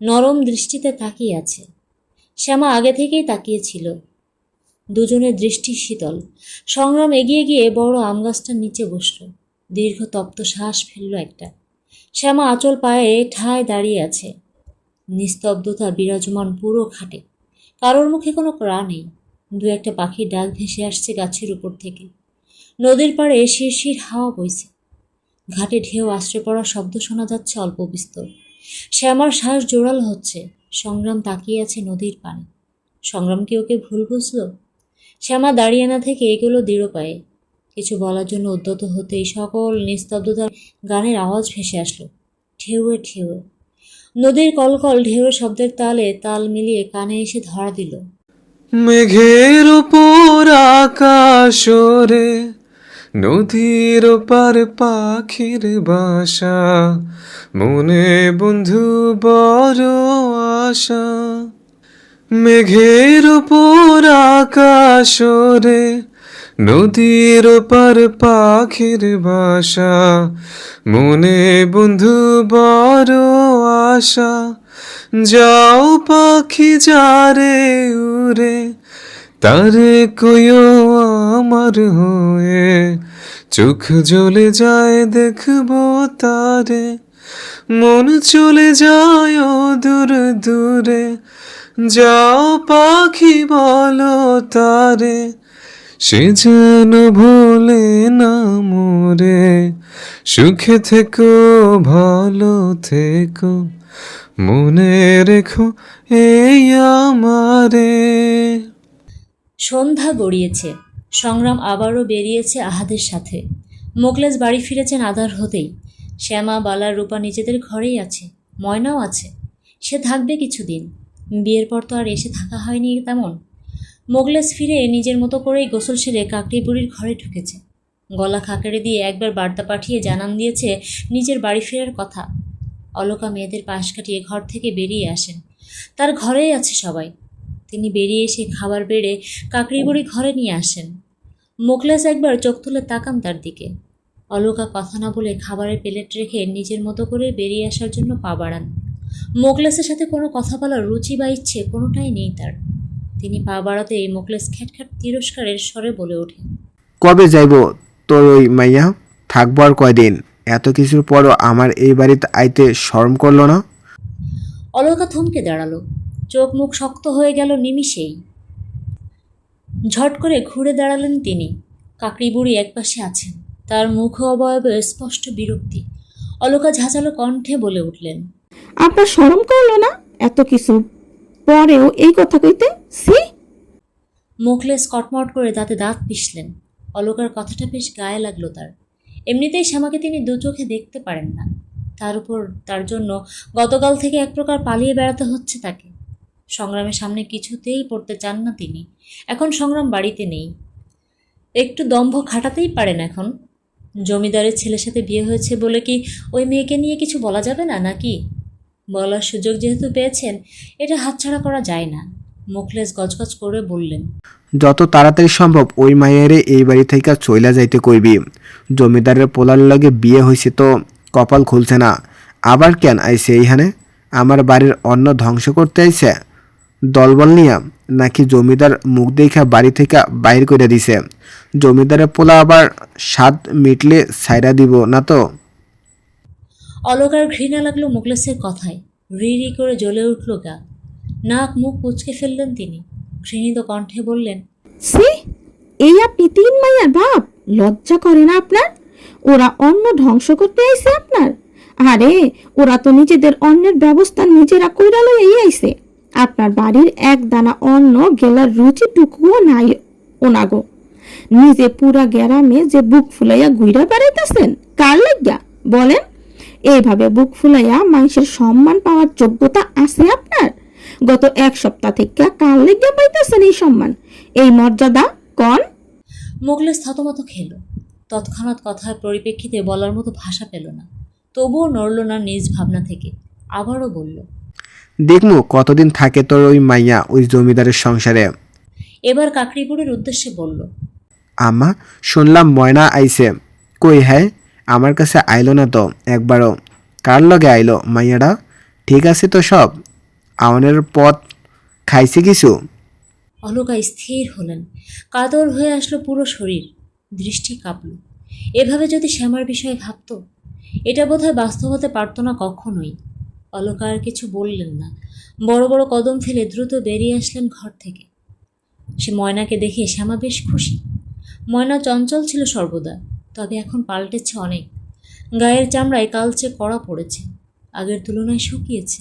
নরম দৃষ্টিতে তাকিয়ে আছে। শ্যামা আগে থেকেই তাকিয়েছিল। দুজনের দৃষ্টি শীতল। সংগ্রাম এগিয়ে গিয়ে বড় আমগাছটার নিচে বসল। দীর্ঘ তপ্ত শ্বাস ফেলল একটা। শ্যামা আঁচল পায়ে ঠায় দাঁড়িয়ে আছে। নিস্তব্ধতা বিরাজমান পুরো খাটে। কারোর মুখে কোনো ক্রা নেই। দু একটা পাখির ডাক ভেসে আসছে গাছের উপর থেকে। নদীর পাড়ে শিরশির হাওয়া বইছে। ঘাটে ঢেউ আশ্রে পড়ার শব্দ শোনা যাচ্ছে অল্প বিস্তর। শ্যামার শ্বাস জোরালো হচ্ছে। সংগ্রাম তাকিয়ে আছে নদীর পানে। সংগ্রাম কি ওকে ভুল বুঝল? শ্যামা দাঁড়িয়ে না থেকে এগুলো দৃঢ় পায়ে। কিছু বলার জন্য উদ্যত হতেই সকল নিস্তব্ধতার গানের আওয়াজ ভেসে আসলো, ঢেউয়ে ঢেউয়ে। নদীর কলকল ঢেউয়ের শব্দের তালে তাল মিলিয়ে কানে এসে ধরা দিল। মেঘের উপর আকাশ ওরে, নদীর পার পাখির বাসা, মনে বন্ধু বড় আশা। মেঘের উপর আকাশ ওরে, নদীর পার পাখির বাসা, মনে বন্ধু বড় আশা। যাও পাখি যারে উড়ে, তারে কইও আমার হয়ে, চোখ জ্বলে যায় দেখবো তারে, মন চলে যায় ও দূর দূরে। যাও পাখি বলো তারে, সে যেন ভোলে না মোরে। সুখে থেকো ভালো থেকো, মনে রেখো এই আমারে। সন্ধ্যা গড়িয়েছে। সংগ্রাম আবারও বেরিয়েছে আহাদের সাথে। মোকলেস বাড়ি ফিরেছেন আধার হতেই। শ্যামা, বালা, রূপা নিজেদের ঘরেই আছে। ময়নাও আছে। সে থাকবে কিছুদিন। বিয়ের পর তো আর এসে থাকা হয়নি তেমন। মোকলেস ফিরে নিজের মতো করেই গোসল সেরে কাকড়ি বুড়ির ঘরে ঢুকেছে। গলা খাকারে দিয়ে একবার বার্তা পাঠিয়ে জানান দিয়েছে নিজের বাড়ি ফেরার কথা। অলকা মেয়েদের পাশ কাটিয়ে ঘর থেকে বেরিয়ে আসেন। তার ঘরেই আছে সবাই। তিনি বেরিয়ে এসে খাবার বেড়ে কাকড়ি বুড়ি ঘরে নিয়ে আসেন। মোকলেস একবার চোখ তুলে তাকান তার দিকে। অলকা কথা না বলে খাবারের প্লেট রেখে নিজের মতো করে বেরিয়ে আসার জন্য পা বাড়ান। মোকলেসের সাথে কোনো কথা বলার রুচি বা ইচ্ছে কোনোটাই নেই তার। তিনি পা বাড়াতেই মোকলেস খ্যাটখ্যাট তিরস্কারের স্বরে বলে ওঠে, কবে যাইব তোর ওই মাইয়া? থাকবো আর কয়দিন? এত কিছুর পরও আমার এই বাড়িতে আইতে শরম করলো না? অলকা থমকে দাঁড়ালো। চোখ মুখ শক্ত হয়ে গেল নিমিষেই। ঝট করে ঘুরে দাঁড়ালেন তিনি। কাকড়ি বুড়ি একপাশে আছেন। তার মুখ অবয়বে স্পষ্ট বিরক্তি। অলকা ঝাঁঝালো কণ্ঠে বলে উঠলেন, আপনার শরম করলো না এত কিছু পরেও এই কথা কইতে? সি! মোকলেস কটমট করে দাঁতে দাঁত পিষলেন। অলকার কথাটা বেশ গায়ে লাগলো তার। এমনিতেই শ্যামাকে তিনি দু চোখে দেখতে পারেন না। তার উপর তার জন্য গতকাল থেকে এক প্রকার পালিয়ে বেড়াতে হচ্ছে তাকে। সংগ্রামের সামনে কিছুতেই পড়তে চান না তিনি। এখন সংগ্রাম বাড়িতে নেই। একটু দম্ভ খাটাতেই পারেন এখন। জমিদারের ছেলের সাথে বিয়ে হয়েছে বলে কি ওই মেয়েকে নিয়ে কিছু বলা যাবে না নাকি? বলার সুযোগ যেহেতু পেয়েছেন, এটা হাতছাড়া করা যায় না। মোকলেস গজগজ করে বললেন, যত তাড়াতাড়ি সম্ভব ওই মাইয়ারে এই বাড়ি থেকে চইলা যাইতে কইবি। জমিদারের পোলার লগে বিয়ে হয়েছে তো কপাল খুলছে না। আবার কেন আইছে এইখানে? আমার বাড়ির অন্ন ধ্বংস করতে আইছে দলবল নিয়া, নাকি জমিদার মুখ দেখা বাড়ি থেকে বাইর করে দিছে? জমিদারের পোলা আবার স্বাদ মিটলে ছাইরা দিব না তো? অলকার ঘৃণা লাগলো মোকলেসের কথায়। রি রি করে জ্বলে উঠল গা। নাক মুখ কুচকে ফেললেন তিনি। ঘৃণিত কণ্ঠে বললেন, সি! এই আপনি তিন মাইয়ার বাপ! লজ্জা করে না আপনার? ওরা অন্ন ধ্বংস করতে আইছে আপনার? আরে ওরা তো নিজেদের অন্নের ব্যবস্থা নিজেরা কইরা লইয়াই আইছে। আপনার বাড়ির এক দানা অন্ন গেলার রুচিটুকুও নাই ওনাগো। নিজে পুরা গ্রামে যে বুক ফুলাইয়া ঘুইরা বেড়াইতেছেন কার লাগিয়া বলেন? এইভাবে বুক ফুলাইয়া মানুষের সম্মান পাওয়ার যোগ্যতা আছে আপনার? গত এক সপ্তাহ থেকে কার লাগিয়া পাইতেছেন এই সম্মান, এই মর্যাদা কন? মোকলেস থতমত খেল। তৎক্ষণাৎ কথার পরিপ্রেক্ষিতে বলার মতো ভাষা পেল না। তবুও নড়ল না নিজ ভাবনা থেকে। আবারও বলল, দেখমু কতদিন থাকে তোর ওই মাইয়া ওই জমিদারের সংসারে। এবার কাকড়িপুরের উদ্দেশ্যে বলল, আম্মা, শুনলাম ময়না আইছে। কই হ্যাঁ, আমার কাছে আইলো না তো একবারও। কার লগে আইলো মাইয়াটা? ঠিক আছে তো সব? আওনের পথ খাইছে কিছু? অলকা স্থির হলেন। কাতর হয়ে আসলো পুরো শরীর। দৃষ্টি কাঁপল। এভাবে যদি শ্যামার বিষয়ে ভাবত, এটা বোধহয় বাস্তব হতে পারত না কখনোই। অলকা আর কিছু বললেন না। বড় বড় কদম ফেলে দ্রুত বেরিয়ে আসলেন ঘর থেকে। সে ময়নাকে দেখে শ্যামা বেশ খুশি। ময়না চঞ্চল ছিল সর্বদা, তবে এখন পাল্টেছে অনেক। গায়ের চামড়ায় কালচে কড়া পড়েছে। আগের তুলনায় শুকিয়েছে।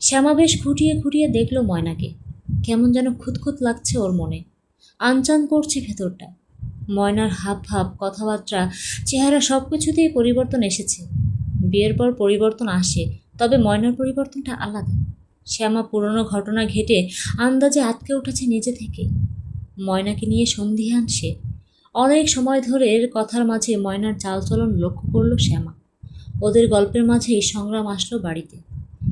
শ্যামা বেশ খুঁটিয়ে খুঁটিয়ে দেখল ময়নাকে। কেমন যেন খুঁতখুত লাগছে ওর মনে। আনচান করছে ভেতরটা। ময়নার হাব ভাব, কথাবার্তা, চেহারা সব কিছুতেই পরিবর্তন এসেছে। বিয়ের পর পরিবর্তন আসে, তবে ময়নার পরিবর্তনটা আলাদা। শ্যামা পুরনো ঘটনা ঘেটে আন্দাজে আটকে উঠেছে নিজে থেকে। ময়নাকে নিয়ে সন্দিহান সে। অনেক সময় ধরে এর কথার মাঝে ময়নার চালচলন লক্ষ্য করল শ্যামা। ওদের গল্পের মাঝেই সংগ্রাম আসলো বাড়িতে।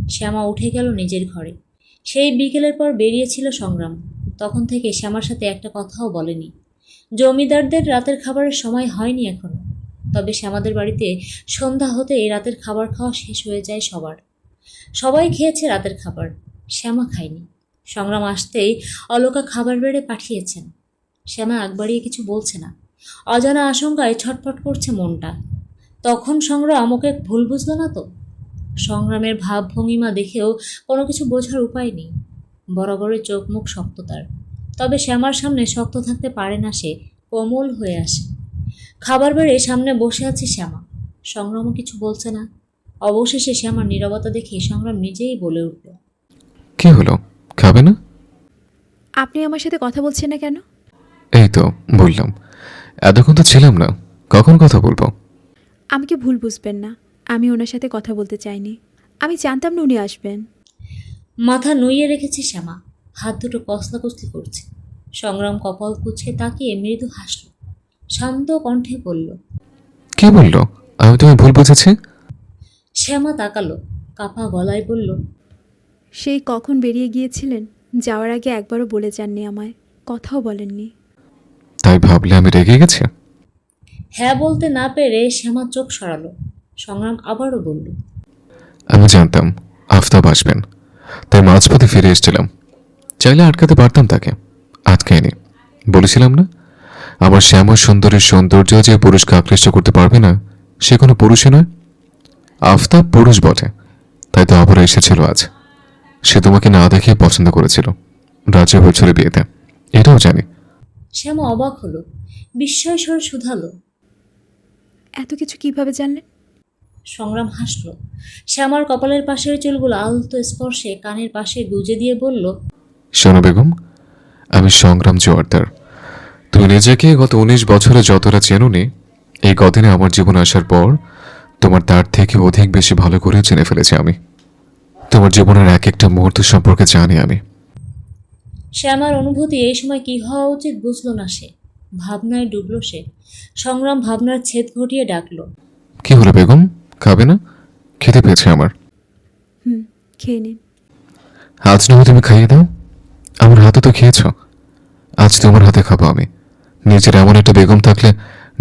শ্যামা উঠে গেল নিজের ঘরে। সেই বিকেলের পর বেরিয়েছিল সংগ্রাম। তখন থেকে শ্যামার সাথে একটা কথাও বলেনি। জমিদারদের রাতের খাবারের সময় হয়নি এখনো। তবে শ্যামাদের বাড়িতে সন্ধ্যা হতে রাতের খাবার খাওয়া শেষ হয়ে যায় সবার। সবাই খেয়েছে রাতের খাবার, শ্যামা খায়নি। সংগ্রাম আসতেই অলকা খাবার বেড়ে পাঠিয়েছেন। শ্যামা আগ বাড়িয়ে কিছু বলছে না। অজানা আশঙ্কায় ছটফট করছে মনটা। তখন সংগ্রাম ওকে ভুল বুঝল না তো? সংগ্রামের ভাবভঙ্গিমা দেখেও কোনো কিছু বোঝার উপায় নেই। বরাবরই চোখ মুখ শক্ত তার। তবে শ্যামার সামনে শক্ত থাকতে পারে না সে, কোমল হয়ে আসে। খাবার বেড়ে সামনে বসে আছে শ্যামা। সংগ্রামও কিছু বলছে না। অবশেষে শ্যামার নীরবতা দেখে সংগ্রাম নিজেই বলে উঠল, কি হলো, খাবে না? আপনি আমার সাথে কথা বলছেন না কেন? এই তো বললাম, এতক্ষণ তো ছিলাম না, কখন কথা বলবো? আমাকে ভুল বুঝবেন না, আমি ওনার সাথে কথা বলতে চাইনি। আমি জানতাম না উনি আসবেন। মাথা নুইয়ে রেখেছে শ্যামা, হাত দুটো কসলাকসলি করছে। সংগ্রাম কপাল কুঁচকে তাকিয়ে মৃদু হাসল, শান্ত কণ্ঠে বলল, কি বললো? আমি তোমায় ভুল বুঝেছি? শ্যামা তাকালো, কাপা গলায় বলল, সেই কখন বেরিয়ে গিয়েছিলেন, যাওয়ার আগে একবারও বলে যাননি আমায়, কথাও বলেননি। তাই ভাবলে আমি রেগে গেছি? হ্যাঁ বলতে না পেরে শ্যামা চোখ সরালো। সংগ্রাম আবারও বলল, আমি জানতাম আফতাব আসবেন, তাই মাঝপথে ফিরে এসেছিলাম। চাইলে আটকাতে পারতাম তাকে, আটকাইনি। বলেছিলাম না, আমার শ্যামা সুন্দরীর সৌন্দর্য যে পুরুষকে আকৃষ্ট করতে পারবে না, সে কোনো পুরুষই নয়। আফতাব পুরুষ বটে, তাই তো আবার এসেছিল আজ। সে তোমাকে না দেখে পছন্দ করেছিল, রাজি হয়েছিল বিয়েতে, এটাও জানি। শ্যামা অবাক হলো, বিস্ময় স্বরে শুধালো, এত কিছু কিভাবে জানলেন? সংগ্রাম হাসল। শ্যামার কপালের পাশের চুলগুলো আলতো স্পর্শে কানের পাশে গুজে দিয়ে বলল, শোনো বেগম, আমি সংগ্রাম জোয়ারদার। তুমি নিজেকে গত 19 বছরে যতটা চেনোনি, এই কদিনে আমার জীবনে আসার পর তোমার তার থেকে অধিক বেশি ভালো করে চিনে ফেলেছি আমি। তোমার জীবনের এক একটা মুহূর্ত সম্পর্কে জানি আমি। শ্যামার অনুভূতি এই সময় কি হওয়া উচিত বুঝল না সে, ভাবনায় ডুবল সে। সংগ্রাম ভাবনার ছেদ ঘটিয়ে ডাকল, কি হলো বেগম, খাবে না? খেতে পেয়েছে আমার। খেয়ে নিন। আজ না হয় তুমি খাইয়ে দাও, আমার হাতে তো খেয়েছ, আজ তোমার হাতে খাবো আমি। নিজের এমন একটা বেগম থাকলে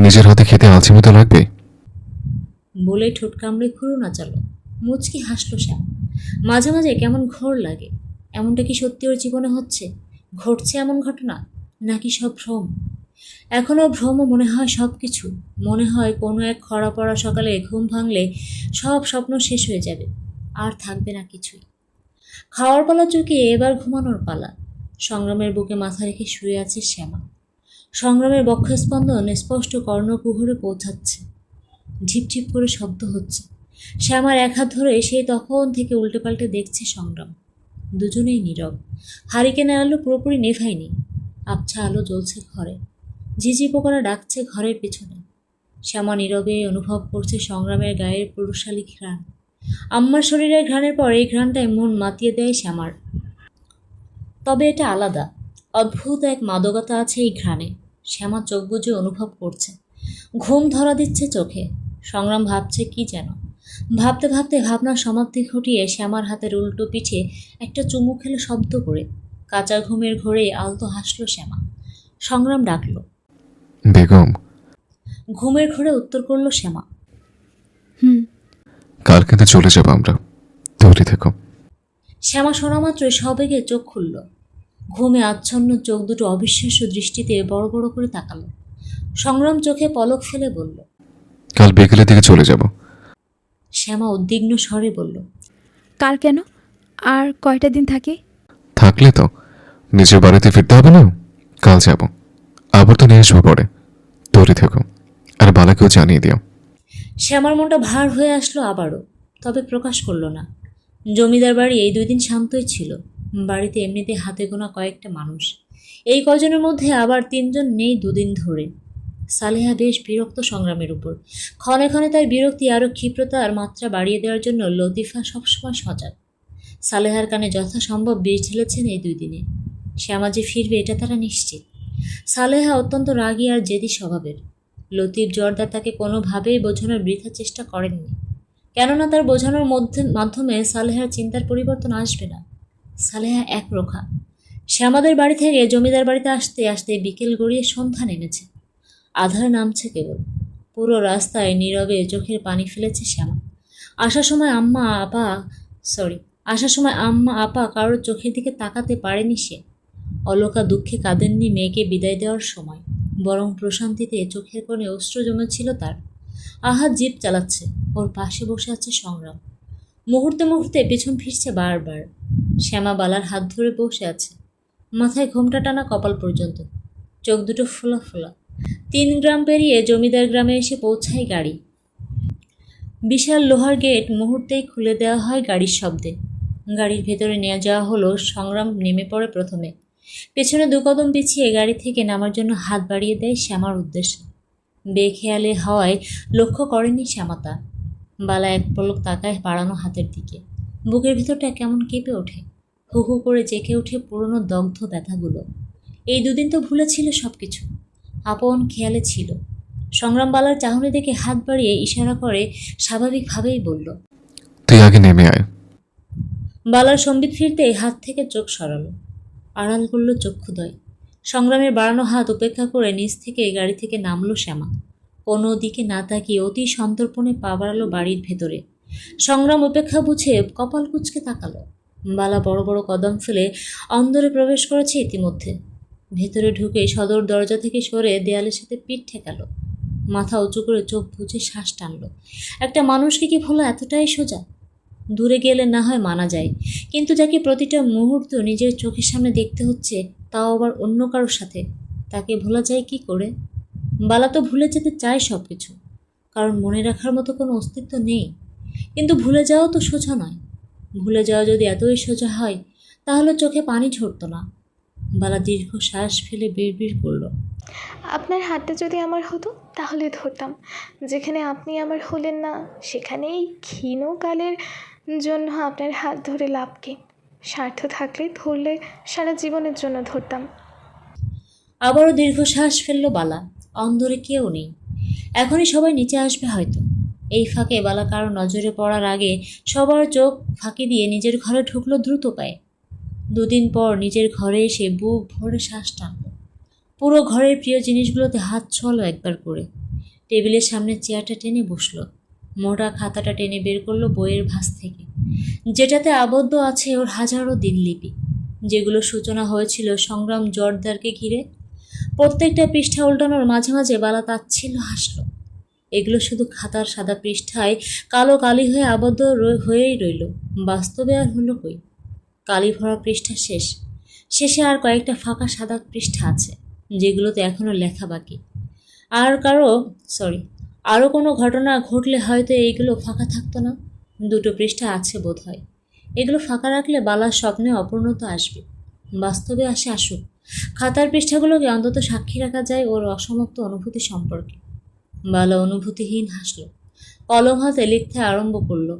নিজের হাতে খেতে আলসেমি তো লাগবে। বলে ঠোঁট কামড়ে খুঁড়ো নাচালো। মুচকি হাসল শ্যাম। মাঝে মাঝে কেমন ঘোর লাগে, এমনটা কি সত্যি ওর জীবনে হচ্ছে, ঘটছে এমন ঘটনা, নাকি সব ভ্রম? এখনও ভ্রম মনে হয় সব কিছু। মনে হয় কোনো এক খরা পড়া সকালে ঘুম ভাঙলে সব স্বপ্ন শেষ হয়ে যাবে, আর থাকবে না কিছুই। খাওয়ার পালা চুকিয়ে এবার ঘুমানোর পালা। সংগ্রামের বুকে মাথা রেখে শুয়ে আছে শ্যামা। সংগ্রামের বক্ষস্পন্দন স্পষ্ট কর্ণকুহরে পৌঁছাচ্ছে, ঝিপঝিপ করে শব্দ হচ্ছে। শ্যামার এক হাত ধরে সেই তখন থেকে উল্টে পাল্টে দেখছে সংগ্রাম। দুজনেই নীরব। হারিকেনের আলো পুরোপুরি নেভায়নি, আবছা আলো জ্বলছে ঘরে। ঝিঝি পোকারা ডাকছে ঘরের পেছনে। শ্যামা নীরবে অনুভব করছে সংগ্রামের গায়ের পুরুষালী ঘ্রাণ। আম্মার শরীরের ঘ্রাণের পর এই ঘ্রাণটায় মন মাতিয়ে দেয় শ্যামার। তবে এটা আলাদা, অদ্ভুত এক মাদকতা আছে এই ঘ্রাণে। শ্যামা চোখ বুজে অনুভব করছে, ঘুম ধরা দিচ্ছে চোখে। সংগ্রাম ভাবছে কি যেন, ভাবতে ভাবতে ভাবনার সমাপ্তি ঘটিয়ে শ্যামার হাতের উল্টো পিঠে একটা চুমু খেলো শব্দ করে। কাঁচা ঘুমের ঘোরে আলতো হাসল শ্যামা। সংগ্রাম ডাকলো, বেগম। ঘুমের ঘোরে উত্তর করলো শ্যামা। কাল কিন্তু চলে যাবো আমরা, তৈরি থেকো। শ্যামা শোনা মাত্রই সবেগে চোখ খুলল। ঘুমে আচ্ছন্ন চোখ দুটো অবিশ্বাস্য দৃষ্টিতে বড় বড় করে তাকালো। সংগ্রাম চোখে পলক ফেলে বলল, কাল বিকেলের দিকে চলে যাব। শ্যামা উদ্বিগ্ন স্বরে বলল, কাল কেন? আর কয়টা দিন থাকি? থাকলে তো নিজের বাড়িতে ফিরতে হবে না, কাল যাব, আবার তো নিয়ে আসবো পরে, তৈরি থেকো। আর বালাকেও জানিয়ে দিও। শ্যামার মনটা ভার হয়ে আসলো আবারও, তবে প্রকাশ করলো না। জমিদার বাড়ি এই 2 দিন শান্তই ছিল। বাড়িতে এমনিতে হাতে গোনা কয়েকটা মানুষ, এই কজনের মধ্যে আবার 3 জন নেই 2 দিন ধরে। সালেহা বেশ বিরক্ত সংগ্রামের উপর। ক্ষণে ক্ষণে তার বিরক্তি আরও ক্ষিপ্রতার মাত্রা বাড়িয়ে দেওয়ার জন্য লতিফা সবসময় সজাগ। সালেহার কানে যথাসম্ভব বিষ ঢেলেছেন এই 2 দিনে। শ্যামা যে ফিরবে এটা তারা নিশ্চিত। সালেহা অত্যন্ত রাগী আর জেদি স্বভাবের। লতিফ জর্দার তাকে কোনোভাবেই বোঝানোর বৃথা চেষ্টা করেননি, কেননা তার বোঝানোর মাধ্যমে সালেহার চিন্তার পরিবর্তন আসবে না। সালেহা একরোখা। শ্যামাদের বাড়ি থেকে জমিদার বাড়িতে আসতে আসতে বিকেল গড়িয়ে সন্ধ্যা নেমেছে, আধার নামছে কেবল। পুরো রাস্তায় নীরবে চোখের পানি ফেলেছে শ্যামা। আসার সময় আম্মা আপা কারোর চোখের দিকে তাকাতে পারেনি সে। অলকা দুঃখে কাঁদেননি মেয়েকে বিদায় দেওয়ার সময়, বরং প্রশান্তিতে চোখের কোণে অশ্রু জমেছিল তার। আহাত জিপ চালাচ্ছে, ওর পাশে বসে আছে সংগ্রাম। মুহূর্তে মুহূর্তে পেছন ফিরছে বারবার। শ্যামা বালার হাত ধরে বসে আছে, মাথায় ঘোমটা টানা কপাল পর্যন্ত, চোখ দুটো ফোলা ফোলা। 3 গ্রাম পেরিয়ে জমিদার গ্রামে এসে পৌঁছায় গাড়ি। বিশাল লোহার গেট মুহূর্তেই খুলে দেওয়া হয় গাড়ির শব্দে। গাড়ির ভেতরে নিয়ে যাওয়া হলো। সংগ্রাম নেমে পড়ে প্রথমে। পেছনে 2 কদম পিছিয়ে গাড়ি থেকে নামার জন্য হাত বাড়িয়ে দেয় শ্যামার উদ্দেশ্যে। বেখেয়ালে হওয়ায় লক্ষ্য করেনি শ্যামা তা। বালা এক পলক তাকায় বাড়ানো হাতের দিকে। বুকের ভিতরটা কেমন কেঁপে ওঠে, হু হু করে জেঁকে ওঠে পুরনো দগ্ধ ব্যথাগুলো। এই 2 দিন তো ভুলেছিল সব কিছু, আপন খেয়ালে ছিল। সংগ্রাম বালার চাহনি দেখে হাত বাড়িয়ে ইশারা করে স্বাভাবিকভাবেই বলল। তুই আগে নেমে আয়। বালার সম্বিত ফিরতেই হাত থেকে চোখ সরালো, আড়াল করল চক্ষুদয়। সংগ্রামের বাড়ানো হাত উপেক্ষা করে নিচ থেকে গাড়ি থেকে নামলো শ্যামা। কোনো দিকে না তাকিয়ে অতি সন্তর্পণে পা বাড়ালো বাড়ির ভেতরে। সংগ্রাম উপেক্ষা বুঝে কপাল কুঁচকে তাকালো। বালা বড় বড় কদম ফেলে অন্দরে প্রবেশ করেছে ইতিমধ্যে। ভেতরে ঢুকে সদর দরজা থেকে সরে দেয়ালের সাথে পিঠ ঠেকালো। মাথা উঁচু করে চোখ বুজে শ্বাস টানলো। একটা মানুষকে কি ভোলা এতটাই সোজা? দূরে গেলে না হয় মানা যায়, কিন্তু যাকে প্রতিটা মুহূর্ত নিজের চোখের সামনে দেখতে হচ্ছে, তাও আবার অন্য কারোর সাথে, তাকে ভোলা যায় কি করে? বালা তো ভুলে যেতে চায় সব কিছু, কারণ মনে রাখার মতো কোনো অস্তিত্ব নেই। কিন্তু ভুলে যাওয়া তো সোজা নয়। ভুলে যাওয়া যদি এতই সোজা হয়, তাহলে চোখে পানি ঝরতো না। বালা দীর্ঘ শ্বাস ফেলে বিড়বিড় করল। আপনার হাতটা যদি আমার হতো তাহলে ধরতাম। যেখানে আপনি আমার হলেন না, সেখানে এই ক্ষীণকালের জন্য আপনার হাত ধরে লাভ কি? স্বার্থ থাকলে ধরলে সারা জীবনের জন্য ধরতাম। আবারও দীর্ঘশ্বাস ফেলল বালা। অন্দরে কেউ নেই। এখনই সবাই নিচে আসবে হয়তো। এই ফাঁকে বালা কারো নজরে পড়ার আগে সবার চোখ ফাঁকি দিয়ে নিজের ঘরে ঢুকলো দ্রুত পায়ে। 2 দিন পর নিজের ঘরে এসে বুক ভরে শ্বাস টানল। পুরো ঘরের প্রিয় জিনিসগুলোতে হাত ছোঁয়ালো একবার করে। টেবিলের সামনে চেয়ারটা টেনে বসলো। মোটা খাতাটা টেনে বের করলো বইয়ের ভাঁজ থেকে, যেটাতে আবদ্ধ আছে ওর হাজারো দিনলিপি, যেগুলো সূচনা হয়েছিল সংগ্রাম জোয়ারদারকে ঘিরে। প্রত্যেকটা পৃষ্ঠা উল্টানোর মাঝে মাঝে বালা তাচ্ছিল্য হাসল। এগুলো শুধু খাতার সাদা পৃষ্ঠায় কালো কালি হয়ে আবদ্ধ হয়েই রইল, বাস্তবে আর হলো কই? কালি ভরা পৃষ্ঠা শেষে আর কয়েকটা ফাঁকা সাদা পৃষ্ঠা আছে, যেগুলোতে এখনো লেখা বাকি। আরও কোনো ঘটনা ঘটলে হয়তো এইগুলো ফাঁকা থাকতো না। 2 পৃষ্ঠা আছে বোধ হয়। এগুলো ফাঁকা রাখলে বালার স্বপ্নে অপূর্ণতা আসবে। বাস্তবে আসুক, খাতার পৃষ্ঠাগুলোকে অন্তত সাক্ষী রাখা যায় ওর অসমাপ্ত অনুভূতি সম্পর্কে। বালা অনুভূতিহীন হাসল, কলম হাতে লিখতে আরম্ভ করলো।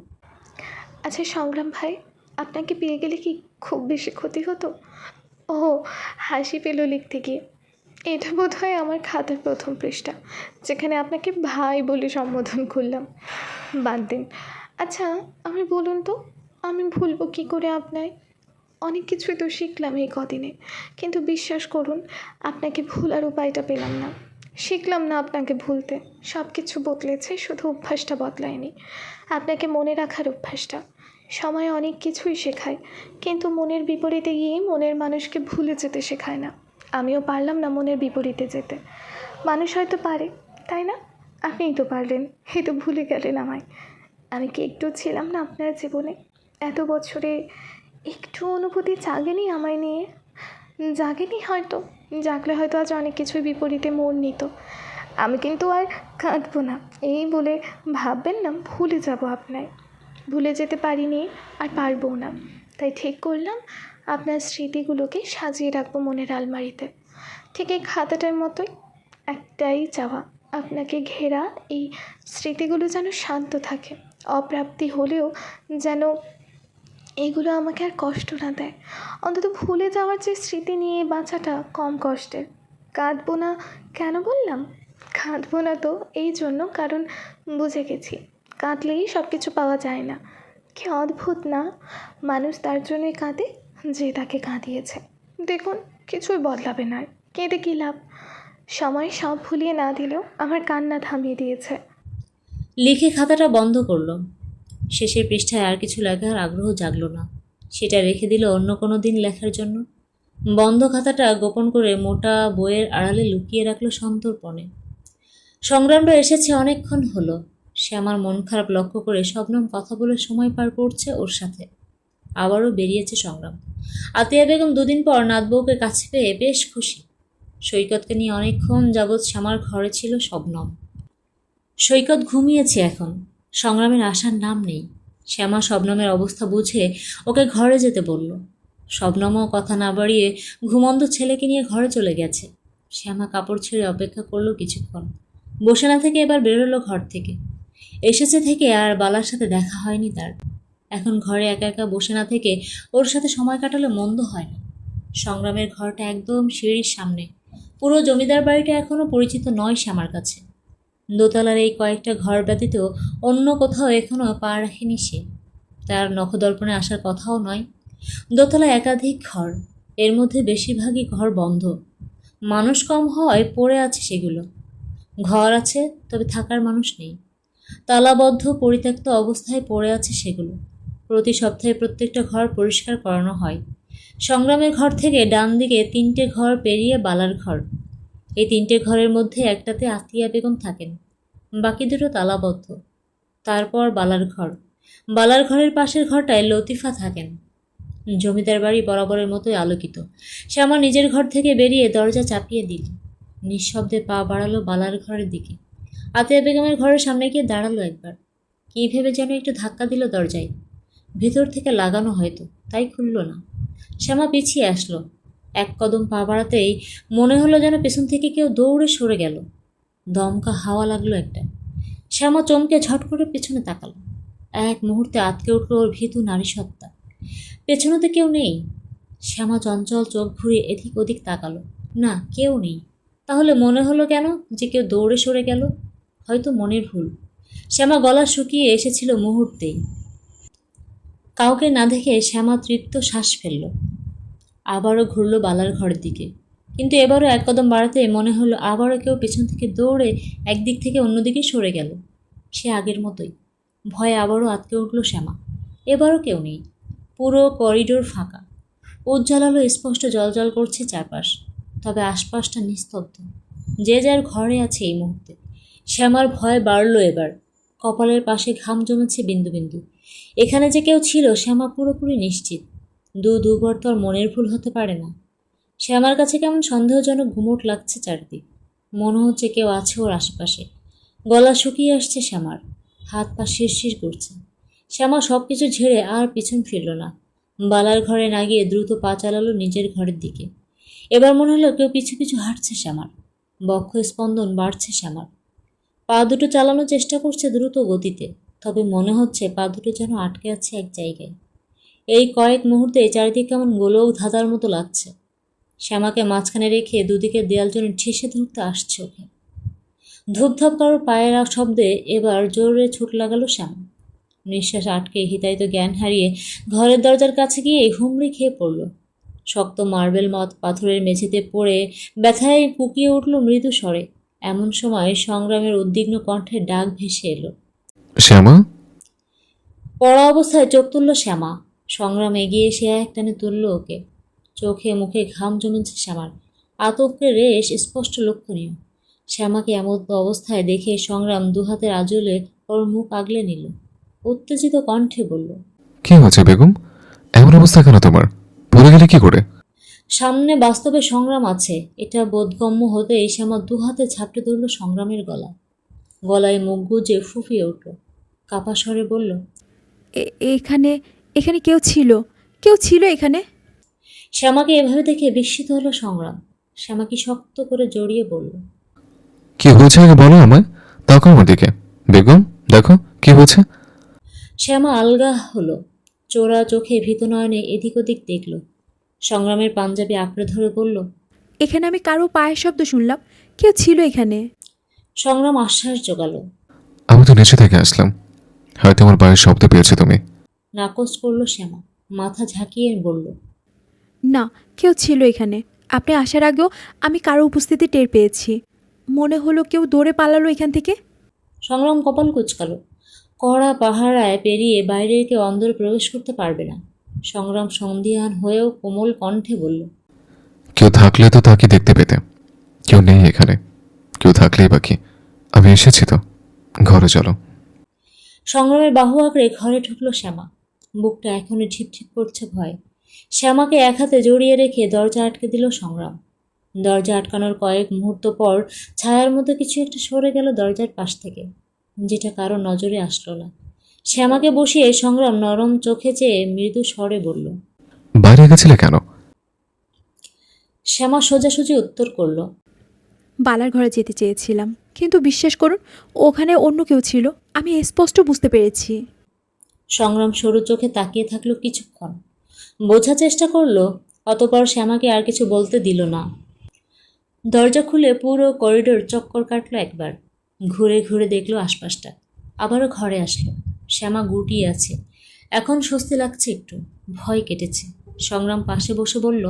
আচ্ছা সংগ্রাম ভাই, আপনাকে পেয়ে গেলে কি খুব বেশি ক্ষতি হতো? ও, হাসি পেল লিখতে গিয়ে। এটা বোধ হয় আমার খাতার প্রথম পৃষ্ঠা, যেখানে আপনাকে ভাই বলে সম্বোধন করলাম। বাদ দিন। আচ্ছা আমি বলুন তো, আমি ভুলবো কী করে আপনায়? অনেক কিছুই তো শিখলাম এই কদিনে, কিন্তু বিশ্বাস করুন আপনাকে ভুলার উপায়টা পেলাম না। শিখলাম না আপনাকে ভুলতে। সব কিছু বদলেছে, শুধু অভ্যাসটা বদলায়নি। আপনাকে মনে রাখার অভ্যাসটা। সময় অনেক কিছুই শেখায়, কিন্তু মনের বিপরীতে গিয়ে মনের মানুষকে ভুলে যেতে শেখায় না। আমিও পারলাম না মনের বিপরীতে যেতে। মানুষ হয়তো পারে, তাই না? আপনিই তো পারলেন, এই তো ভুলে গেলেন আমায়। আমি কি একটু ছিলাম না আপনার জীবনে? এত বছরে একটু অনুভূতি জাগেনি আমায় নিয়ে? জাগেনি হয়তো, জাগলে হয়তো আজ অনেক কিছুই বিপরীতে মোড় নিত। আমি কিন্তু আর কাঁদবো না এই বলে ভাববেন না ভুলে যাব আপনায়। ভুলে যেতে পারিনি, আর পারবো না। তাই ঠিক করলাম আপনার স্মৃতিগুলোকে সাজিয়ে রাখবো মনের আলমারিতে। ঠিক এই খাতাটার মতোই একটাই চাওয়া, আপনাকে ঘেরা এই স্মৃতিগুলো যেন শান্ত থাকে। অপ্রাপ্তি হলেও যেন এগুলো আমাকে আর কষ্ট না দেয়। অন্তত ভুলে যাওয়ার যে স্মৃতি নিয়ে বাঁচাটা কম কষ্টের। কাঁদবো না কেন বললাম? কাঁদবো না তো এই জন্য, কারণ বুঝে গেছি কাঁদলেই সব কিছু পাওয়া যায় না। কি অদ্ভুত না? মানুষ তার জন্যই কাঁদে যে তাকে কাঁদিয়েছে। দেখুন কিছুই বদলাবে না, কেঁদে কী লাভ? সময় সব ভুলিয়ে না দিলেও আমার কান্না থামিয়ে দিয়েছে। লিখে খাতাটা বন্ধ করলো। শেষের পৃষ্ঠায় আর কিছু লেখার আগ্রহ জাগলো না। সেটা রেখে দিল অন্য কোনো দিন লেখার জন্য। বন্ধ খাতাটা গোপন করে মোটা বইয়ের আড়ালে লুকিয়ে রাখলো সন্তর্পণে। সংগ্রামটা এসেছে অনেকক্ষণ হলো। সে আমার মন খারাপ লক্ষ্য করে শবনম কথা বলে সময় পার করছে ওর সাথে। আবারও বেরিয়েছে সংগ্রাম। আতিয়া বেগম 2 দিন পর নাতবউকে কাছে পেয়ে বেশ খুশি। সৈকতকে নিয়ে অনেকক্ষণ যাবৎ শ্যামার ঘরে ছিল শবনম। সৈকত ঘুমিয়েছে এখন। সংগ্রামের আসার নাম নেই। শ্যামা শবনমের অবস্থা বুঝে ওকে ঘরে যেতে বলল। শবনমও কথা না বাড়িয়ে ঘুমন্ত ছেলেকে নিয়ে ঘরে চলে গেছে। শ্যামা কাপড় ছেড়ে অপেক্ষা করলো কিছুক্ষণ, বসে না থেকে এবার বেরোলো ঘর থেকে। এসেছে থেকে আর বালার সাথে দেখা হয়নি তার। এখন ঘরে একা একা বসে না থেকে ওর সাথে সময় কাটালে মন্দ হয় না। সংগ্রামের ঘরটা একদম সিঁড়ির সামনে। পুরো জমিদার বাড়িটা এখনো পরিচিত নয় শ্যামার কাছে। দোতলার এই কয়েকটা ঘর ব্যতীত অন্য কোথাও এখনো পা রাখেনি সে। তার নখদর্পণে আসার কথাও নয়। দোতলায় একাধিক ঘর, এর মধ্যে বেশিরভাগই ঘর বন্ধ। মানুষ কম হওয়ায় পড়ে আছে সেগুলো। ঘর আছে, তবে থাকার মানুষ নেই। তালাবদ্ধ পরিত্যক্ত অবস্থায় পড়ে আছে সেগুলো। প্রতি সপ্তাহে প্রত্যেকটা ঘর পরিষ্কার করানো হয়। সংগ্রামের ঘর থেকে ডান দিকে 3টে ঘর পেরিয়ে বালার ঘর। এই 3টে ঘরের মধ্যে একটাতে আতিয়া বেগম থাকেন, বাকি দুটো তালাবদ্ধ। তারপর বালার ঘর। বালার ঘরের পাশের ঘরটায় লতিফা থাকেন। জমিদার বাড়ি বরাবরের মতোই আলোকিত। সে আমার নিজের ঘর থেকে বেরিয়ে দরজা চাপিয়ে দিল। নিঃশব্দে পা বাড়ালো বালার ঘরের দিকে। আতিয়া বেগমের ঘরের সামনে গিয়ে দাঁড়ালো একবার। কী ভেবে যেন একটু ধাক্কা দিল দরজায়। ভেতর থেকে লাগানো হয়তো, তাই খুলল না। শ্যামা পিছিয়ে আসলো। এক কদম পা বাড়াতেই মনে হলো যেন পেছন থেকে কেউ দৌড়ে সরে গেল। দমকা হাওয়া লাগলো একটা। শ্যামা চমকে ঝট করে পেছনে তাকালো। এক মুহূর্তে আটকে উঠল ওর ভীতু নারী সত্তা। পেছনেতে কেউ নেই। শ্যামা চঞ্চল চোখ ঘুরিয়ে এদিক ওদিক তাকালো। না, কেউ নেই। তাহলে মনে হলো কেন যে কেউ দৌড়ে সরে গেল? হয়তো মনের ভুল। শ্যামা গলা শুকিয়ে এসেছিল মুহূর্তেই। কাউকে না দেখে শ্যামা তৃপ্ত শ্বাস ফেলল। আবারও ঘুরল বালার ঘরের দিকে, কিন্তু এবারও এক কদম বাড়াতে মনে হলো আবারও কেউ পেছন থেকে দৌড়ে একদিক থেকে অন্যদিকে সরে গেল। সে আগের মতোই। ভয়ে আবারও আটকে উঠল শ্যামা। এবারও কেউ নেই। পুরো করিডোর ফাঁকা। উজ্জ্বল আলো স্পষ্ট জ্বলজ্বল করছে চারপাশ, তবে আশপাশটা নিস্তব্ধ। যে যার ঘরে আছে এই মুহূর্তে। শ্যামার ভয় বাড়ল এবার। কপালের পাশে ঘাম জমেছে বিন্দু বিন্দু। এখানে যে কেউ ছিল শ্যামা পুরোপুরি নিশ্চিত। দুবার তো আর মনের ভুল হতে পারে না। শ্যামার কাছে কেমন সন্দেহজনক ঘুমট লাগছে চারদিক। মনে হচ্ছে কেউ আছে ওর আশেপাশে। গলা শুকিয়ে আসছে শ্যামার, হাত পা শিরশির করছে। শ্যামা সব কিছু ঝেড়ে আর পিছন ফিরল না। বালার ঘরে না গিয়ে দ্রুত পা চালালো নিজের ঘরের দিকে। এবার মনে হলো কেউ পিছু পিছু হাঁটছে শ্যামার। বক্ষ স্পন্দন বাড়ছে শ্যামার। পা দুটো চালানোর চেষ্টা করছে দ্রুত গতিতে, তবে মনে হচ্ছে পা দুটো যেন আটকে আছে এক জায়গায়। এই কয়েক মুহূর্তে চারিদিকে কেমন গোলক ধাঁধার মতো লাগছে। শ্যামাকে মাঝখানে রেখে দুদিকে দেয়াল জন্য ঠেসে ধরতে আসছে ওকে। ধূপধাপ কারোর পায়ের শব্দে এবার জোরে ছুট লাগালো শ্যামা। নিঃশ্বাস আটকে হিতায়িত জ্ঞান হারিয়ে ঘরের দরজার কাছে গিয়ে হুমড়ি খেয়ে পড়ল। শক্ত মার্বেল মত পাথরের মেঝেতে পড়ে ব্যথায় কুকিয়ে উঠল মৃদু স্বরে। এমন সময় সংগ্রামের উদ্বিগ্ন কণ্ঠে ডাক ভেসে এলো। শ্যামা? পড়া অবস্থায় চোখ তুলল শ্যামা। সংগ্রাম এগিয়ে এসে একটানে তুলল ওকে। চোখে মুখে ঘাম জমেছে শ্যামার। আতঙ্কের রেশ স্পষ্ট লক্ষণীয়। শ্যামাকে এমন অবস্থায় দেখে সংগ্রাম দুহাতের আঁচলে ওর মুখ আগলে নিল। উত্তেজিত কণ্ঠে বলল, কি হয়েছে বেগম? এমন অবস্থা কেন তোমার? পড়ে গেলে কি করে? সামনে বাস্তবে সংগ্রাম আছে এটা বোধগম্য হতেই শ্যামা দুহাতে ঝাপটে ধরল সংগ্রামের গলায় মুখ গুজে ফুঁপিয়ে উঠল। কাপা স্বরে বলল, এখানে এখানে কেউ ছিল? কেউ ছিল এখানে? শ্যামাকে এভাবে দেখে বিস্মিত হলো সংগ্রাম। শ্যামাকে শক্ত করে জড়িয়ে বলল, কি হয়েছে আগে বলো আমায়। তাকাও আমার দিকে বেগম, দেখো কি হয়েছে। শ্যামা আলগা হলো। চোরা চোখে ভীত নয়নে এদিক ওদিক দেখল। সংগ্রামের পাঞ্জাবি আঁকড়ে ধরে বলল, এখানে আমি কারো পায়ের শব্দ শুনলাম। কেউ ছিল এখানে। সংগ্রাম আশ্বাস জোগালো। আমি তো নিচে থেকে আসলাম, হয়তো আমার পায়ের শব্দ পেয়েছো তুমি। নাকচ করল শ্যামা, মাথা ঝাঁকিয়ে বলল, না, কেউ ছিল এখানে। আপনি আসার আগেও আমি কারো উপস্থিতি টের পেয়েছি। মনে হলো কেউ দৌড়ে পালালো এখান থেকে। সংগ্রাম কপাল কুঁচকালো। কড়া পাহারায় পেরিয়ে বাইরের কেউ অন্দরে প্রবেশ করতে পারবে না। সংগ্রাম সন্দিহান হয়েও কোমল কণ্ঠে বলল, কেউ থাকলে তো তাকে দেখতে পেতে। কেউ নেই এখানে। কেউ থাকলেই বাকি। আমি এসেছি তো, ঘরে চলো। সংগ্রামের বাহু আঁকড়ে ঘরে ঢুকলো শ্যামা। বুকটা এখনো ঝিপঝিপ করছে ভয়। শ্যামাকে এক হাতে জড়িয়ে রেখে দরজা আটকে দিল সংগ্রাম। দরজা আটকানোর কয়েক মুহূর্ত পর ছায়ার মতো কিছু একটা সরে গেল দরজার পাশ থেকে। যেটা কারো নজরে আসলো না। শ্যামাকে বসিয়ে সংগ্রাম নরম চোখে চেয়ে মৃদু স্বরে বলল। বাইরে গেছিলে কেন? শ্যামা সোজাসুজি উত্তর করল। বালার ঘরে যেতে চেয়েছিলাম, কিন্তু বিশ্বাস করুন ওখানে অন্য কেউ ছিল, আমি স্পষ্ট বুঝতে পেরেছি। সংগ্রাম সরু চোখে তাকিয়ে থাকলো কিছুক্ষণ, বোঝার চেষ্টা করলো, অতপর শ্যামাকে আর কিছু বলতে দিল না। দরজা খুলে পুরো করিডোর চক্কর কাটলো একবার, ঘুরে ঘুরে দেখলো আশপাশটা, আবারও ঘরে আসলো। শ্যামা গুটিয়ে আছে, এখন স্বস্তি লাগছে একটু, ভয় কেটেছে। সংগ্রাম পাশে বসে বলল,